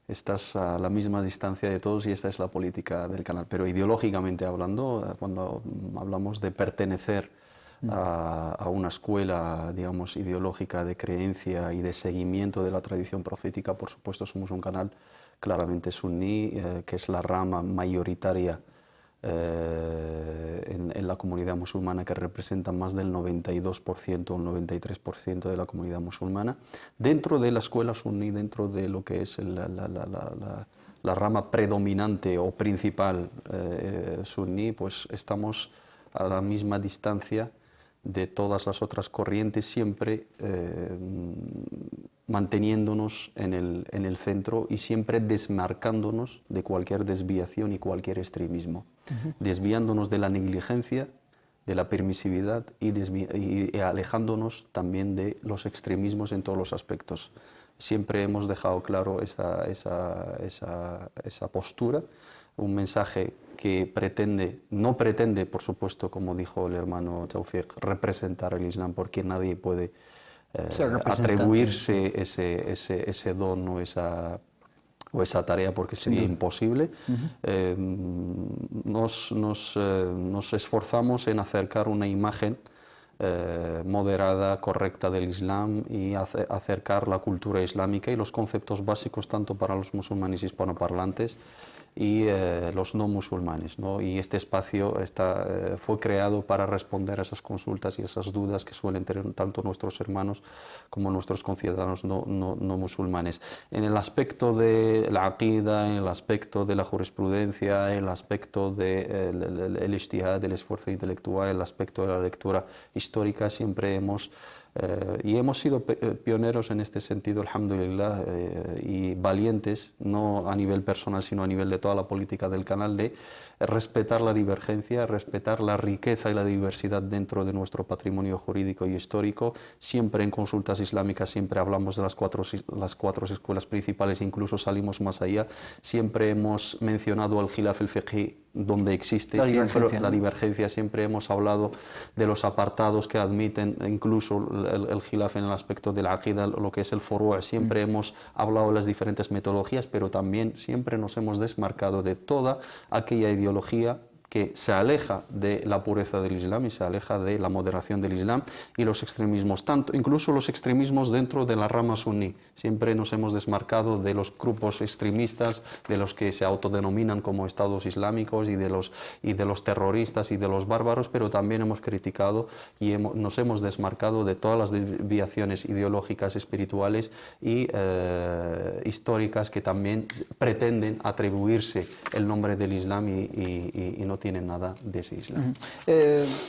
estás a la misma distancia de todos, y esta es la política del canal. Pero ideológicamente hablando, cuando hablamos de pertenecer a una escuela, digamos, ideológica de creencia y de seguimiento de la tradición profética, por supuesto somos un canal claramente suní, que es la rama mayoritaria en la comunidad musulmana, que representa más del 92% o el 93% de la comunidad musulmana. Dentro de la escuela suní, dentro de lo que es la rama predominante o principal suní, pues estamos a la misma distancia de todas las otras corrientes, siempre manteniéndonos en el centro y siempre desmarcándonos de cualquier desviación y cualquier extremismo, desviándonos de la negligencia, de la permisividad y alejándonos también de los extremismos en todos los aspectos. Siempre hemos dejado claro esa postura, un mensaje que no pretende, por supuesto, como dijo el hermano Tawfiq, representar el Islam, porque nadie puede atribuirse ese don o esa tarea, porque sería imposible. Nos esforzamos en acercar una imagen moderada, correcta del Islam, y acercar la cultura islámica y los conceptos básicos tanto para los musulmanes hispanoparlantes y los no musulmanes, ¿no? Y este espacio fue creado para responder a esas consultas y esas dudas que suelen tener tanto nuestros hermanos como nuestros conciudadanos no musulmanes. En el aspecto de la aqida, en el aspecto de la jurisprudencia, en el aspecto del ijtihad, del esfuerzo intelectual, el aspecto de la lectura histórica, siempre hemos sido pioneros en este sentido, alhamdulillah, y valientes, no a nivel personal, sino a nivel de toda la política del canal, de respetar la divergencia, respetar la riqueza y la diversidad dentro de nuestro patrimonio jurídico y histórico. Siempre en consultas islámicas siempre hablamos de las cuatro escuelas principales, incluso salimos más allá. Siempre hemos mencionado al khilaf al-fiqhi, donde existe la divergencia. Siempre hemos hablado de los apartados que admiten incluso el khilaf en el aspecto de la aqida, lo que es el furu'. Siempre hemos hablado de las diferentes metodologías, pero también siempre nos hemos desmarcado de toda aquella ideología que se aleja de la pureza del Islam y se aleja de la moderación del Islam y los extremismos, incluso los extremismos dentro de la rama suní. Siempre nos hemos desmarcado de los grupos extremistas, de los que se autodenominan como estados islámicos y de los terroristas y de los bárbaros, pero también hemos criticado y nos hemos desmarcado de todas las desviaciones ideológicas, espirituales y históricas que también pretenden atribuirse el nombre del Islam y no tienen nada de ese Islam.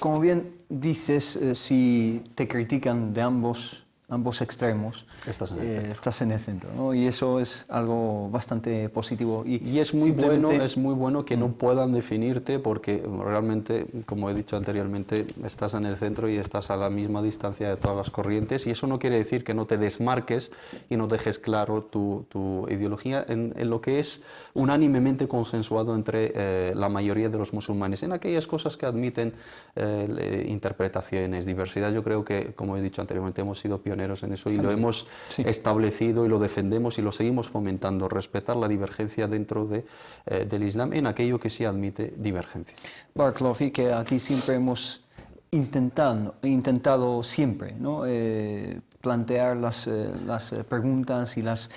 Como bien dices, si te critican de ambos ambos extremos, Estás en el centro. estás en el centro, ¿no? Y eso es algo bastante positivo. Y es muy bueno, simplemente- es muy bueno que no puedan definirte, porque realmente, como he dicho anteriormente, estás en el centro y estás a la misma distancia de todas las corrientes, y eso no quiere decir que no te desmarques y no dejes claro tu ideología en lo que es unánimemente consensuado entre la mayoría de los musulmanes, en aquellas cosas que admiten interpretaciones, diversidad. Yo creo que, como he dicho anteriormente, hemos sido pioneros en eso y lo hemos establecido y lo defendemos y lo seguimos fomentando, respetar la divergencia dentro del Islam en aquello que sí admite divergencia. Barakallahu fik, que aquí siempre hemos intentado siempre, ¿no? Plantear las preguntas y las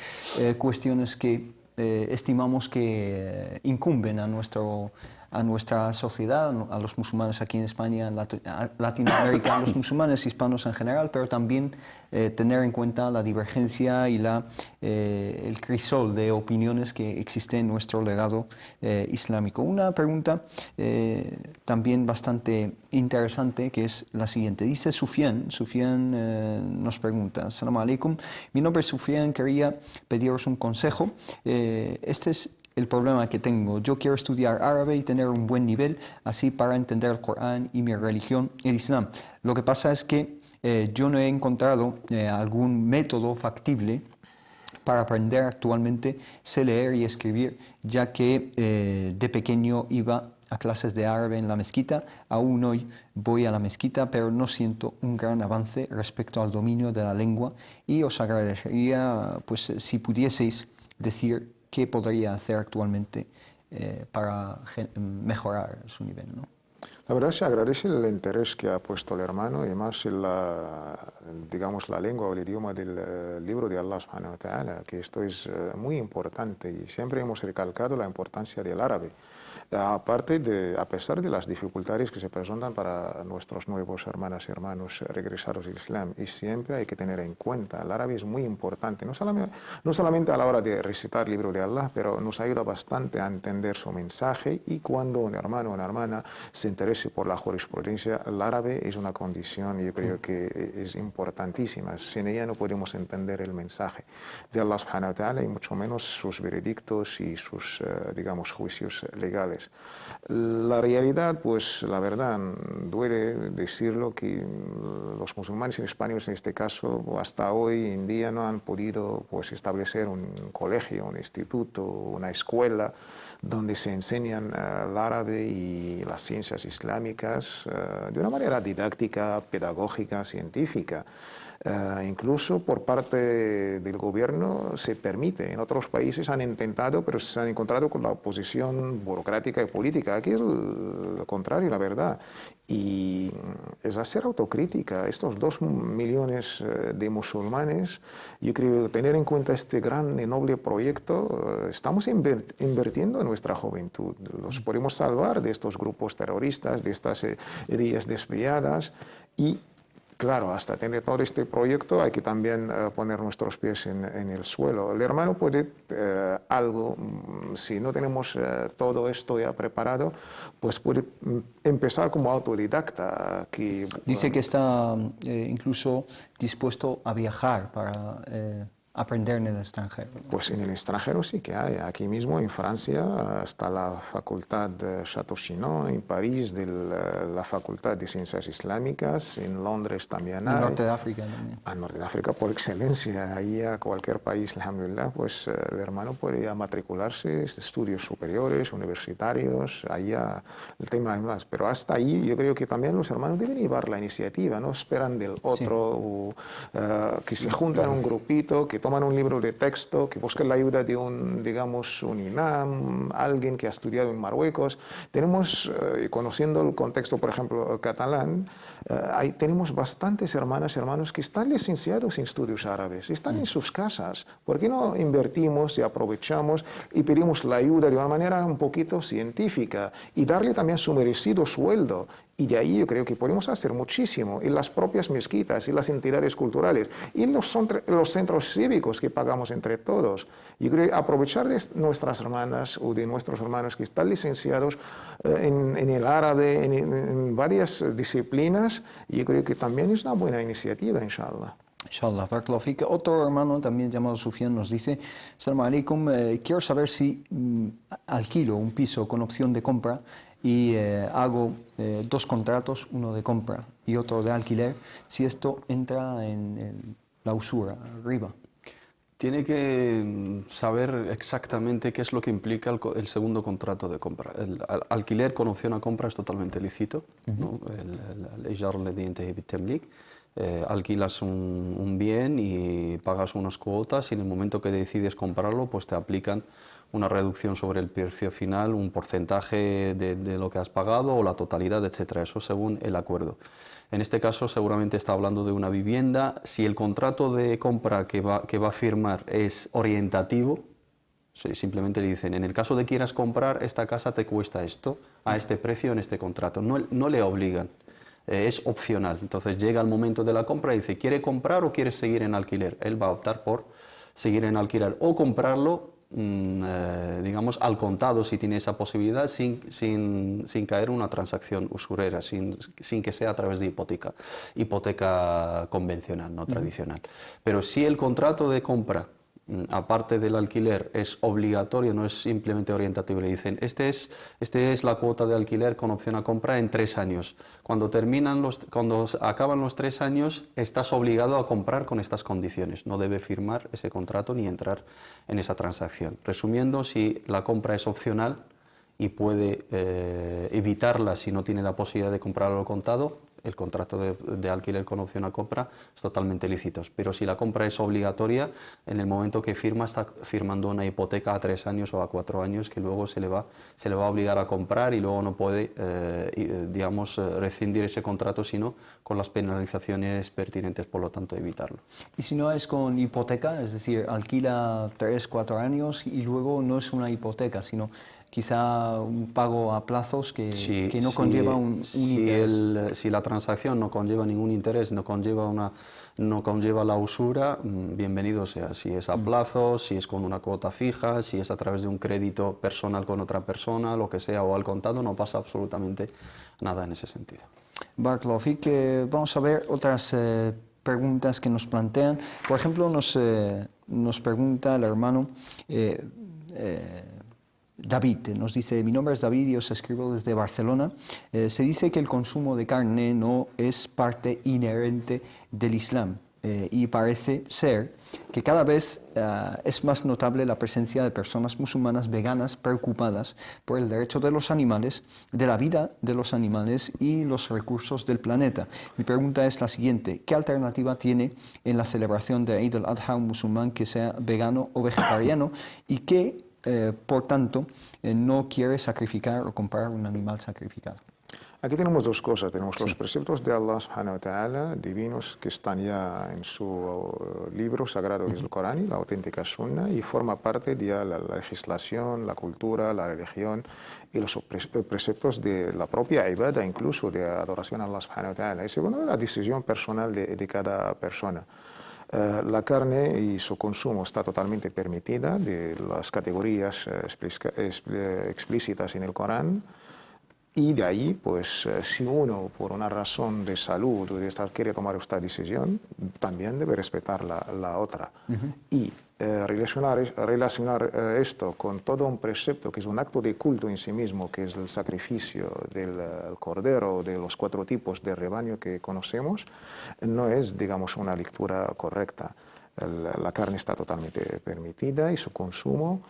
cuestiones que estimamos que incumben a nuestra sociedad, a los musulmanes aquí en España, en Latinoamérica, a los musulmanes hispanos en general, pero también tener en cuenta la divergencia y el crisol de opiniones que existe en nuestro legado islámico. Una pregunta también bastante interesante, que es la siguiente. Dice Sufian nos pregunta: Assalamu alaikum, mi nombre es Sufian, quería pediros un consejo. Este es el problema que tengo. Yo quiero estudiar árabe y tener un buen nivel, así para entender el Corán y mi religión, el Islam. Lo que pasa es que yo no he encontrado algún método factible para aprender. Actualmente sé leer y escribir, ya que de pequeño iba a clases de árabe en la mezquita. Aún hoy voy a la mezquita, pero no siento un gran avance respecto al dominio de la lengua, y os agradecería, pues, si pudieseis decir qué podría hacer actualmente para mejorar su nivel, ¿no? La verdad se agradece el interés que ha puesto el hermano, y más en digamos, la lengua o el idioma del libro de Allah subhanahu wa ta'ala, que esto es muy importante, y siempre hemos recalcado la importancia del árabe. Aparte a pesar de las dificultades que se presentan para nuestros nuevos hermanas y hermanos regresados al Islam, y siempre hay que tener en cuenta, el árabe es muy importante, no solamente a la hora de recitar el libro de Allah, pero nos ayuda bastante a entender su mensaje, y cuando un hermano o una hermana se interese por la jurisprudencia, el árabe es una condición, yo creo que es importantísima. Sin ella no podemos entender el mensaje de Allah subhanahu wa ta'ala, y mucho menos sus veredictos y sus, digamos, juicios legales. La realidad, pues la verdad, duele decirlo, que los musulmanes españoles en este caso hasta hoy en día no han podido, pues, establecer un colegio, un instituto, una escuela donde se enseñan el árabe y las ciencias islámicas de una manera didáctica, pedagógica, científica. Incluso por parte del gobierno se permite. En otros países han intentado, pero se han encontrado con la oposición burocrática y política. Aquí es lo contrario, la verdad. Y es hacer autocrítica. Estos 2 millones de musulmanes, yo creo, tener en cuenta este gran y noble proyecto, estamos invirtiendo en nuestra juventud. Los podemos salvar de estos grupos terroristas, de estas ideas desviadas, y claro, hasta tener todo este proyecto hay que también poner nuestros pies en el suelo. El hermano puede si no tenemos todo esto ya preparado, pues puede empezar como autodidacta. Dice que está incluso dispuesto a viajar para aprender en el extranjero, ¿no? Pues en el extranjero sí que hay. Aquí mismo en Francia está la Facultad de Château-Chinon, en París la Facultad de Ciencias Islámicas, en Londres también hay. En Norte de África también. A Norte de África por excelencia. Ahí a cualquier país, alhamdulillah, pues el hermano puede ya matricularse, estudios superiores, universitarios, allá el tema es más. Pero hasta ahí yo creo que también los hermanos deben llevar la iniciativa, no esperan del otro, que se juntan un grupito, que toman un libro de texto, que buscan la ayuda de un imam, alguien que ha estudiado en Marruecos. Tenemos, conociendo el contexto, por ejemplo, catalán, tenemos bastantes hermanos que están licenciados en estudios árabes, están en sus casas. ¿Por qué no invertimos y aprovechamos y pedimos la ayuda de una manera un poquito científica y darle también su merecido sueldo? Y de ahí yo creo que podemos hacer muchísimo en las propias mezquitas y las entidades culturales y en los centros cívicos que pagamos entre todos. Yo creo que aprovechar de nuestras hermanas o de nuestros hermanos que están licenciados en el árabe, en varias disciplinas, yo creo que también es una buena iniciativa, inshallah. Inshallah, Barakallahu Fik. Otro hermano también llamado Sufian nos dice: Assalamu alaikum, quiero saber si alquilo un piso con opción de compra y hago 2 contratos, uno de compra y otro de alquiler, si esto entra en la usura, riba. Tiene que saber exactamente qué es lo que implica el segundo contrato de compra. El alquiler con opción a compra es totalmente lícito, ¿no? El ijar alladhi yantahi bit-tamlik. Alquilas un bien y pagas unas cuotas y en el momento que decides comprarlo, pues te aplican una reducción sobre el precio final, un porcentaje de lo que has pagado o la totalidad, etcétera. Eso según el acuerdo. En este caso seguramente está hablando de una vivienda. Si el contrato de compra que va a firmar es orientativo, simplemente le dicen: en el caso de quieras comprar esta casa te cuesta esto, a este precio en este contrato. No le obligan, es opcional. Entonces llega el momento de la compra y dice: ¿quiere comprar o quiere seguir en alquiler? Él va a optar por seguir en alquiler o comprarlo, digamos, al contado, si tiene esa posibilidad, sin caer en una transacción usurera, sin que sea a través de hipoteca convencional, no tradicional. Pero si el contrato de compra, aparte del alquiler, es obligatorio, no es simplemente orientativo, le dicen: este es la cuota de alquiler con opción a compra en 3 años. Cuando acaban los 3 años, estás obligado a comprar con estas condiciones. No debe firmar ese contrato ni entrar en esa transacción. Resumiendo, si la compra es opcional y puede evitarla si no tiene la posibilidad de comprarlo al contado, el contrato de alquiler con opción a compra es totalmente lícito. Pero si la compra es obligatoria, en el momento que firma, está firmando una hipoteca a 3 años o a 4 años que luego se le va a obligar a comprar y luego no puede, digamos, rescindir ese contrato, sino con las penalizaciones pertinentes, por lo tanto evitarlo. Y si no es con hipoteca, es decir, alquila 3, 4 años y luego no es una hipoteca, sino quizá un pago a plazos que no conlleva un interés. Si la transacción no conlleva ningún interés, no conlleva la usura, bienvenido sea. Si es a plazos, si es con una cuota fija, si es a través de un crédito personal con otra persona, lo que sea, o al contado, no pasa absolutamente nada en ese sentido. Barakallahu Fik, vamos a ver otras preguntas que nos plantean. Por ejemplo, nos pregunta el hermano David, nos dice: mi nombre es David y os escribo desde Barcelona. Se dice que el consumo de carne no es parte inherente del Islam y parece ser que cada vez es más notable la presencia de personas musulmanas veganas preocupadas por el derecho de los animales, de la vida de los animales y los recursos del planeta. Mi pregunta es la siguiente: ¿qué alternativa tiene en la celebración de Eid al-Adha un musulmán que sea vegano o vegetariano y que por tanto, no quiere sacrificar o comprar un animal sacrificado? Aquí tenemos 2 cosas. Tenemos los preceptos de Allah subhanahu wa ta'ala, divinos, que están ya en su libro sagrado, que es el Corán, y la auténtica Sunna, y forma parte de la legislación, la cultura, la religión y los preceptos de la propia ibada, incluso de adoración a Allah subhanahu wa ta'ala. Y segundo, la decisión personal de cada persona. La carne y su consumo está totalmente permitida de las categorías explícitas en el Corán, y de ahí, pues, si uno por una razón de salud o de estar quiere tomar esta decisión, también debe respetar la otra. Y relacionar esto con todo un precepto que es un acto de culto en sí mismo, que es el sacrificio del cordero, de los 4 tipos de rebaño que conocemos, no es, digamos, una lectura correcta. La carne está totalmente permitida y su consumo.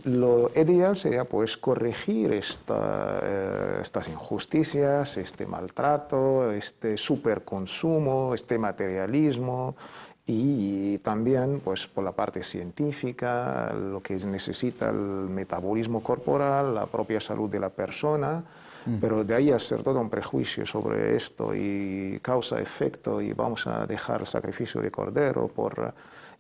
Lo ideal sería, pues, corregir estas injusticias, este maltrato, este superconsumo, este materialismo. Y también, pues, por la parte científica, lo que necesita el metabolismo corporal, la propia salud de la persona, pero de ahí hacer todo un prejuicio sobre esto y causa-efecto, y vamos a dejar el sacrificio de cordero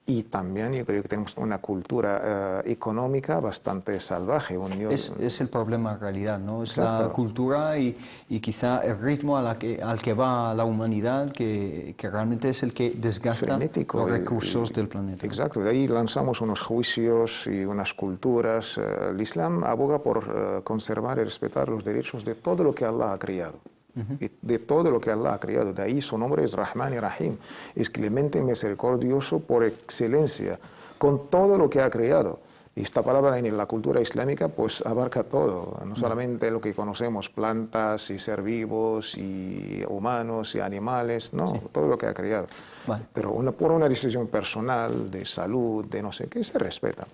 Y también yo creo que tenemos una cultura económica bastante salvaje. Es el problema en realidad, ¿no? Es la cultura y quizá el ritmo al que va la humanidad, que realmente es el que desgasta frenético, los recursos del planeta. Exacto, de ahí lanzamos unos juicios y unas culturas. El Islam aboga por conservar y respetar los derechos de todo lo que Allah ha creado. de todo lo que Allah ha creado. De ahí su nombre es Rahman y Rahim, es clemente y misericordioso por excelencia, con todo lo que ha creado. Y esta palabra en la cultura islámica pues abarca todo, no solamente lo que conocemos, plantas y ser vivos y humanos y animales, no, todo lo que ha creado. Vale. Pero por una decisión personal, de salud, de no sé qué, se respeta.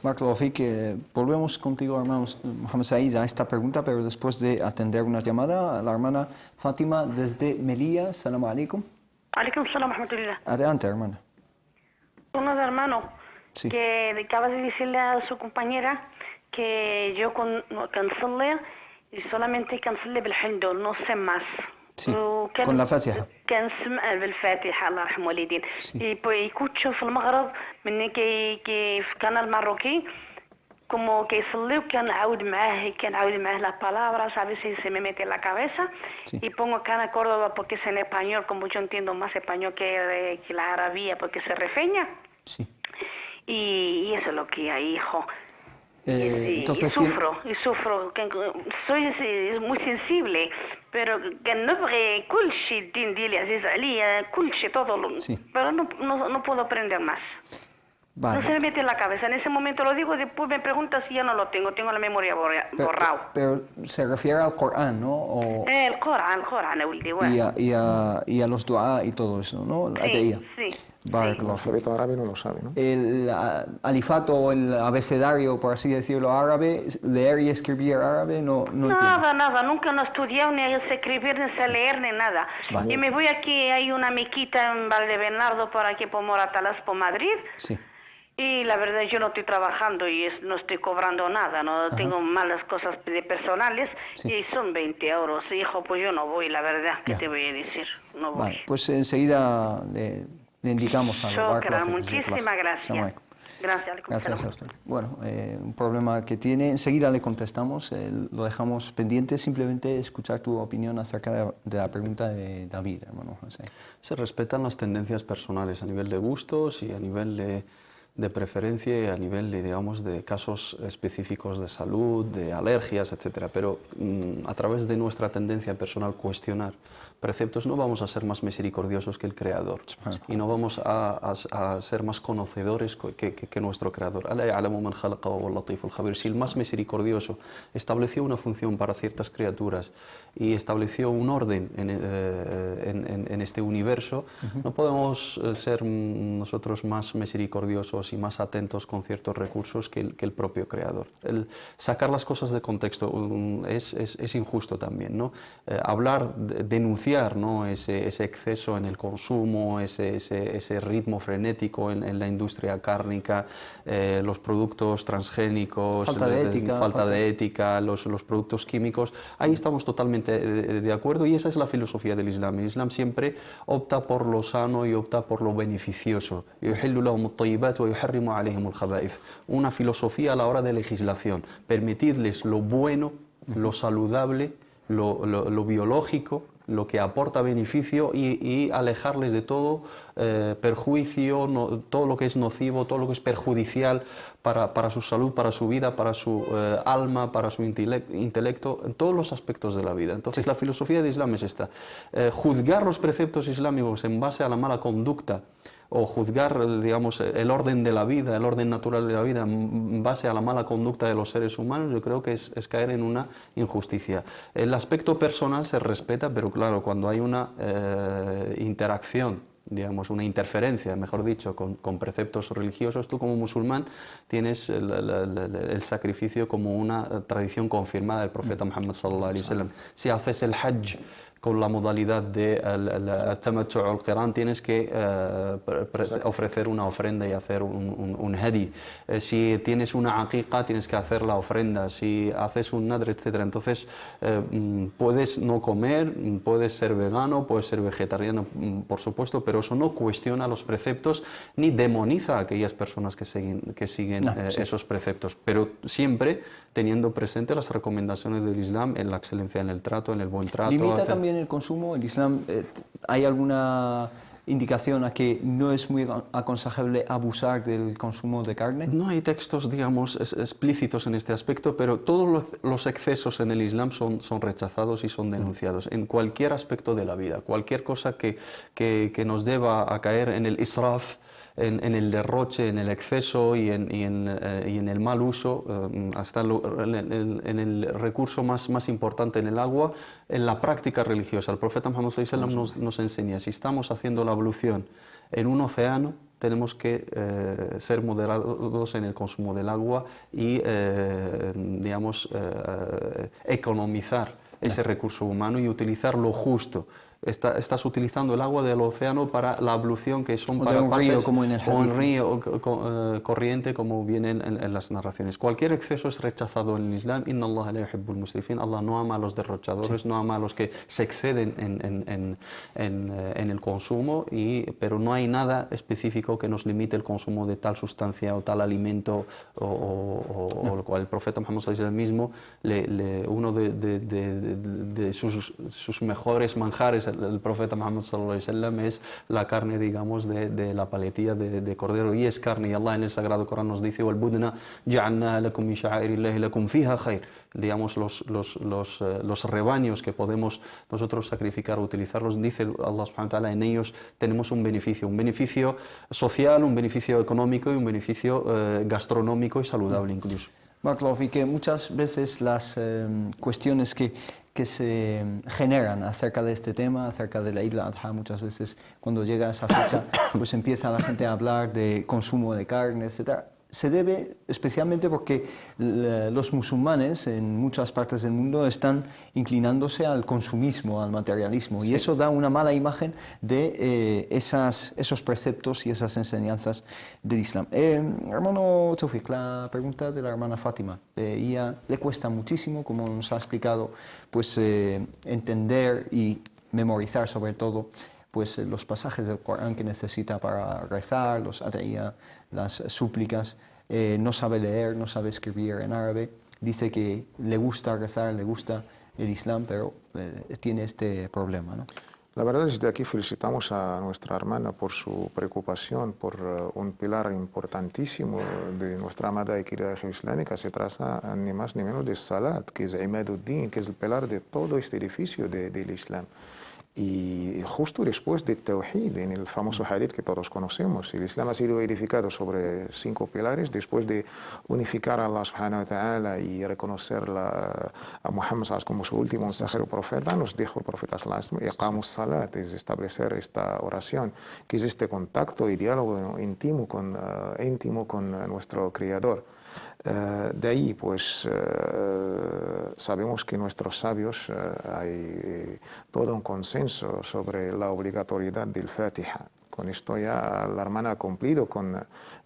Barakallahu fik, volvemos contigo, hermano Mohamed Said, a esta pregunta, pero después de atender una llamada, la hermana Fátima desde Melilla. Salamu alaikum. Alaikum salam wa rahmatullah. Adelante, hermana. Uno de hermano Sí. que acaba de decirle a su compañera que yo cancelé y solamente cancelé بالحمد no sé más. Sí, con la Fatiha. كان سمع بالفاتحة الله يرحم والدين. Sí. يكوتشوا في المغرب من كي في كان الماروكي como que يصلي وكان عاود معاه las palabras, a veces se me mete en la cabeza Sí. y pongo acá en Córdoba porque es en español, como yo entiendo más español que la arabía porque se refeña. Sí. Y eso es lo que hay, hijo. Entonces y sufro, que soy muy sensible, pero que no بغي كل شيء الدين ديالي عزيز عليا كل شيء todo, Sí. pero no puedo aprender más. Vale. No se me mete en la cabeza, en ese momento lo digo, después me preguntas si ya no lo tengo la memoria borrado. Pero se refiere al Corán, ¿no? El Corán, يا ولدي Y a los dua y todo eso, ¿no? La adhiya. sí. El Barakallahu fik. alfabeto árabe no lo sabe, ¿no? El alifato o el abecedario, por así decirlo, árabe, leer y escribir árabe, no entiendo. Nada, nunca no he estudiado ni sé escribir, ni sé leer, ni nada. Vale. Y me voy aquí, hay una miquita en Valdebernardo, por aquí por Moratalas, por Madrid. Sí. Y la verdad yo no estoy trabajando y no estoy cobrando nada, no tengo malas cosas personales Sí. y son 20 euros. Hijo, pues yo no voy, la verdad, ¿qué Ya. te voy a decir? No voy. Vale, pues enseguida le indicamos algo. Shukran, Barakallahu fik. muchísimas gracias. Assalamu alaikum. Gracias, Gracias a usted. Bueno, un problema que tiene, enseguida le contestamos, lo dejamos pendiente, simplemente escuchar tu opinión acerca de la pregunta de David, hermano José. Se respetan las tendencias personales a nivel de gustos y a nivel de preferencia y a nivel digamos, de casos específicos de salud, de alergias, etc. Pero a través de nuestra tendencia personal cuestionar preceptos no vamos a ser más misericordiosos que el Creador y no vamos a ser más conocedores que nuestro Creador. Si el más misericordioso estableció una función para ciertas criaturas y estableció un orden en este universo, no podemos ser nosotros más misericordiosos y más atentos con ciertos recursos que el propio Creador. El sacar las cosas de contexto es injusto también, ¿no? Hablar, denunciar, ¿no? ese exceso en el consumo, ese ritmo frenético en la industria cárnica, los productos transgénicos, falta de ética, los productos químicos. Ahí estamos totalmente de acuerdo y esa es la filosofía del Islam. El Islam siempre opta por lo sano y opta por lo beneficioso. Una filosofía a la hora de legislación, permitirles lo bueno, lo saludable, lo biológico, lo que aporta beneficio y alejarles de todo perjuicio, todo lo que es nocivo, todo lo que es perjudicial para su salud, para su vida, para su alma, para su intelecto, en todos los aspectos de la vida. Entonces la filosofía del Islam es esta. Juzgar los preceptos islámicos en base a la mala conducta o juzgar, digamos, el orden de la vida, el orden natural de la vida en base a la mala conducta de los seres humanos, yo creo que es caer en una injusticia. El aspecto personal se respeta, pero claro, cuando hay una interacción, digamos, una interferencia, mejor dicho, con preceptos religiosos, tú como musulmán tienes el sacrificio como una tradición confirmada del profeta Muhammad sallallahu alaihi wasallam. Si haces el hajj con la modalidad de tamattu' al qiran, tienes que ofrecer una ofrenda y hacer un hadi. Si tienes una aqiqa, tienes que hacer la ofrenda. Si haces un nadr, etc. Entonces, puedes no comer, puedes ser vegano, puedes ser vegetariano, por supuesto, pero eso no cuestiona los preceptos ni demoniza a aquellas personas que siguen esos preceptos, pero siempre teniendo presente las recomendaciones del Islam en la excelencia en el trato, en el buen trato. ¿Limita también el consumo? ¿El Islam hay alguna indicación a que no es muy aconsejable abusar del consumo de carne? No hay textos, digamos, explícitos en este aspecto, pero todos los excesos en el Islam son rechazados y son denunciados en cualquier aspecto de la vida. Cualquier cosa que nos deba a caer en el israf, en el derroche, en el exceso y en el mal uso, hasta en el recurso más importante, en el agua, en la práctica religiosa. El profeta Muhammad sallallahu alaihi wasallam nos enseña, si estamos haciendo la ablución en un océano, tenemos que ser moderados en el consumo del agua y, digamos, economizar ese recurso humano y utilizar lo justo. Estás utilizando el agua del océano para la ablución, que son para un río, como en el o un hadith. río corriente, como viene en las narraciones. Cualquier exceso es rechazado en el Islam. Inna Allah la yuhibbul musrifin. Allah no ama a los derrochadores, no ama a los que se exceden en el consumo, pero no hay nada específico que nos limite el consumo de tal sustancia o tal alimento, o lo cual el profeta Muhammad sallallahu alaihi wasallam, uno de sus mejores manjares, el profeta Muhammad sallallahu alaihi wasallam, es la carne, digamos, de la paletilla de cordero, y es carne. Y Allah en el Sagrado Corán nos dice: "Wal-budna ja'alnaha lakum min sha'airillahi lakum fiha khair". Digamos, los rebaños que podemos nosotros sacrificar o utilizarlos, dice Allah subhanahu wa ta'ala, en ellos tenemos un beneficio social, un beneficio económico y un beneficio gastronómico y saludable incluso. Barakallahu fik, que muchas veces las cuestiones que se generan acerca de este tema, acerca de la Eid al-Adha, muchas veces cuando llega esa fecha, pues empieza la gente a hablar de consumo de carne, etc. Se debe especialmente porque los musulmanes en muchas partes del mundo están inclinándose al consumismo, al materialismo, y eso da una mala imagen de esos preceptos y esas enseñanzas del Islam. Hermano Taufik, la pregunta de la hermana Fátima, ella le cuesta muchísimo, como nos ha explicado, pues entender y memorizar sobre todo pues los pasajes del Corán que necesita para rezar, los ad'iyah, las súplicas. No sabe leer, no sabe escribir en árabe. Dice que le gusta rezar, le gusta el Islam, pero tiene este problema, ¿no? La verdad, desde aquí felicitamos a nuestra hermana por su preocupación por un pilar importantísimo de nuestra amada y querida religión islámica. Se trata ni más ni menos de Salat, que es Imaduddin, que es el pilar de todo este edificio del Islam. Y justo después de Tawhid, en el famoso hadith que todos conocemos, el Islam ha sido edificado sobre 5 pilares. Después de unificar a Allah subhanahu wa ta'ala y reconocer a Muhammad como su último mensajero profeta, nos dijo el profeta sallallahu alaihi wasallam: "Iqamus salat", es establecer esta oración, que es este contacto y diálogo íntimo con nuestro Creador. De ahí, pues, sabemos que nuestros sabios hay todo un consenso sobre la obligatoriedad del Fatiha. Con esto ya la hermana ha cumplido con,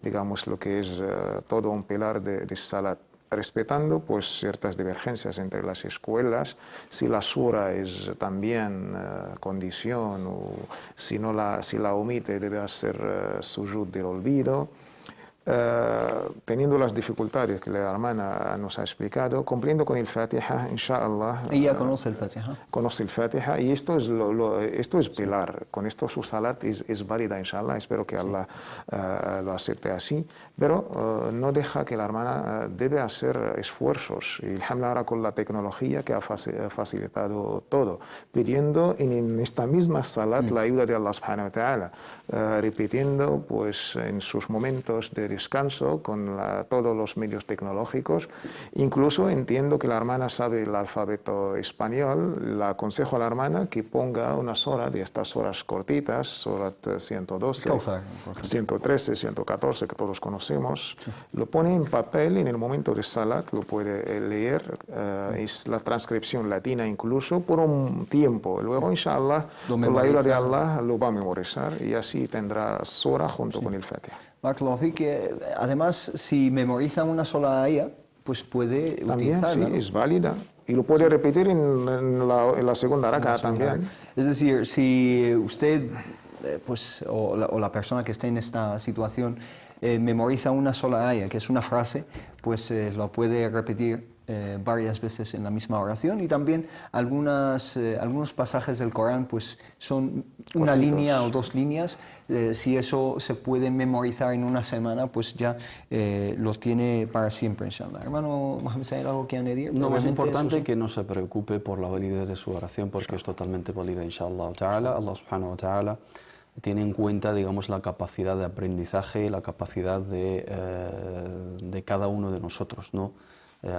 digamos, lo que es todo un pilar de Salat, respetando pues ciertas divergencias entre las escuelas, si la sura es también condición, o si la omite debe hacer sujud del olvido. Teniendo las dificultades que la hermana nos ha explicado, cumpliendo con el Fatiha, inshallah. Ella conoce el Fatiha. Conoce el Fatiha, y esto es pilar. Con esto su salat es válida, inshallah. Espero que Allah lo acepte así. Pero no deja que la hermana debe hacer esfuerzos. Y alhamdulillah, con la tecnología que ha facilitado todo, pidiendo en esta misma salat la ayuda de Allah subhanahu wa ta'ala, repitiendo pues en sus momentos de descanso con todos los medios tecnológicos. Incluso entiendo que la hermana sabe el alfabeto español. Le aconsejo a la hermana que ponga unas horas de estas horas cortitas, Surat 112, 113, 114, que todos conocemos. Sí. Lo pone en papel en el momento de salat, lo puede leer. Es la transcripción latina incluso por un tiempo. Luego, inshallah, con la ayuda de Allah lo va a memorizar, y así tendrá sura junto con el Fatiha. Que además, si memoriza una sola ayah, pues puede también, utilizarla. Sí, es válida. Y lo puede repetir en la segunda raka también. Es decir, si usted, pues, o la persona que esté en esta situación, memoriza una sola ayah, que es una frase, pues lo puede repetir varias veces en la misma oración, y también algunos pasajes del Corán pues son una línea o 2 líneas. Si eso se puede memorizar en una semana, pues ya lo tiene para siempre, inshallah. Hermano Mohamed Said, ¿algo que añadir? No, es importante que no se preocupe por la validez de su oración, porque es totalmente válida, inshallah ta'ala. Allah subhanahu wa ta'ala tiene en cuenta, digamos, la capacidad de aprendizaje, la capacidad de cada uno de nosotros, ¿no?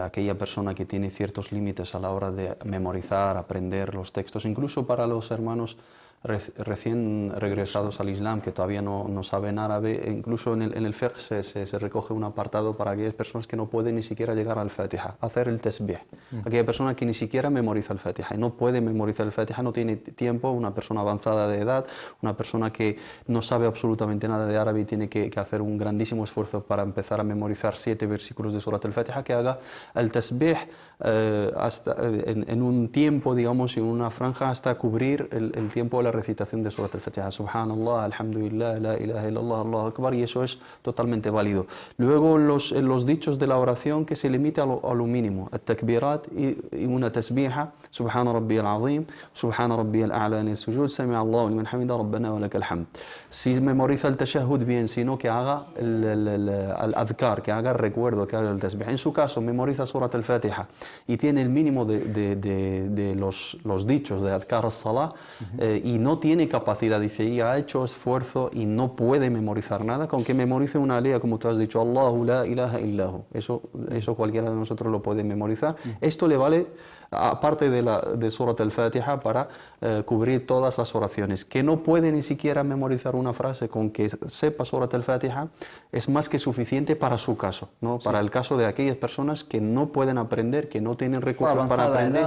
Aquella persona que tiene ciertos límites a la hora de memorizar, aprender los textos, incluso para los hermanos recién regresados al Islam, que todavía no saben árabe, incluso en el fiqh se recoge un apartado para aquellas personas que no pueden ni siquiera llegar al Fatiha, hacer el tasbih. Aquella persona que ni siquiera memoriza el Fatiha y no puede memorizar el Fatiha, no tiene tiempo, una persona avanzada de edad, una persona que no sabe absolutamente nada de árabe y tiene que hacer un grandísimo esfuerzo para empezar a memorizar 7 versículos de Surat al-Fatiha, que haga el tasbih hasta, en un tiempo, digamos, en una franja, hasta cubrir el tiempo de la recitación de Surat al-Fatiha. Subhanallah, alhamdulillah, la ilaha illallah, Allahu akbar, y eso es totalmente válido. Luego los dichos de la oración, que se limite a lo mínimo, el-takbirat y una tasbiha, subhana rabbi al-azim, subhana rabbi al-a'la en el sujud, sami Allahu liman hamida, rabbana wa lakal hamd. Si memoriza el tashahhud bien, sino que haga el adhkar, que haga el recuerdo, que haga el tasbih. En su caso, memoriza Surat al-Fatiha y tiene el mínimo de los dichos de adhkar as-salah, y no tiene capacidad, dice, y ha hecho esfuerzo y no puede memorizar nada, con que memorice una alea, como tú has dicho, Allahu la ilaha illahu, eso cualquiera de nosotros lo puede memorizar. Esto le vale, aparte de Surat al-Fatiha, para cubrir todas las oraciones. Que no puede ni siquiera memorizar una frase, con que sepa Surat al-Fatiha es más que suficiente para su caso, ¿no? Para el caso de aquellas personas que no pueden aprender, que no tienen recursos para aprender,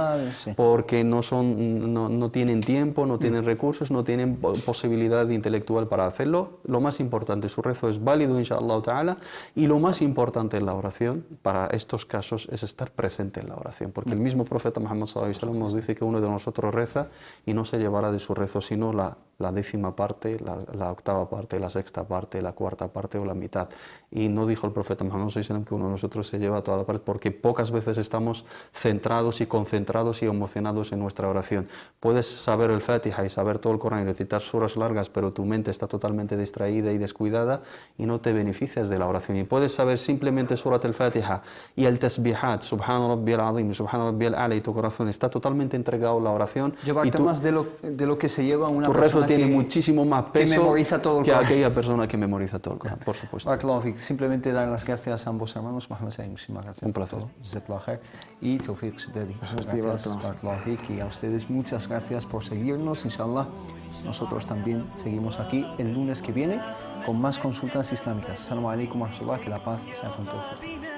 porque no tienen tiempo, no tienen recursos, no tienen posibilidad intelectual para hacerlo. Lo más importante, su rezo es válido, inshallah ta'ala, y lo más importante en la oración para estos casos es estar presente en la oración, porque el mismo profeta Muhammad sallallahu alaihi wasallam nos dice que uno de nosotros reza y no se llevará de su rezo sino la 10ª parte, la 8ª parte, la 6ª parte, la 4ª parte o la mitad. Y no dijo el profeta Muhammad sallallahu alaihi wasallam que uno de nosotros se lleva toda la parte, porque pocas veces estamos centrados y concentrados y emocionados en nuestra oración. Puedes saber el Fatiha y saber todo el Corán y recitar suras largas, pero tu mente está totalmente distraída y descuidada y no te beneficias de la oración. Y puedes saber simplemente Surat al-Fatiha y el tasbihat, subhana rabbi al-azim, subhana rabbi al-a'la, y tu corazón está totalmente entregado a la oración. Llevarte más de lo que se lleva una persona. Tu rezo tiene muchísimo más peso que memoriza todo el que aquella persona que memoriza todo el Corán, por supuesto. Simplemente dar las gracias a ambos hermanos. Mohamed Said, muchísimas gracias. Un placer. Y Tawfiq Sudaidi. Gracias. Y a ustedes muchas gracias por seguirnos. Inshallah, nosotros también seguimos aquí el lunes que viene con más consultas islámicas. Assalamu alaikum wa rahmatullah, que la paz sea con todos ustedes.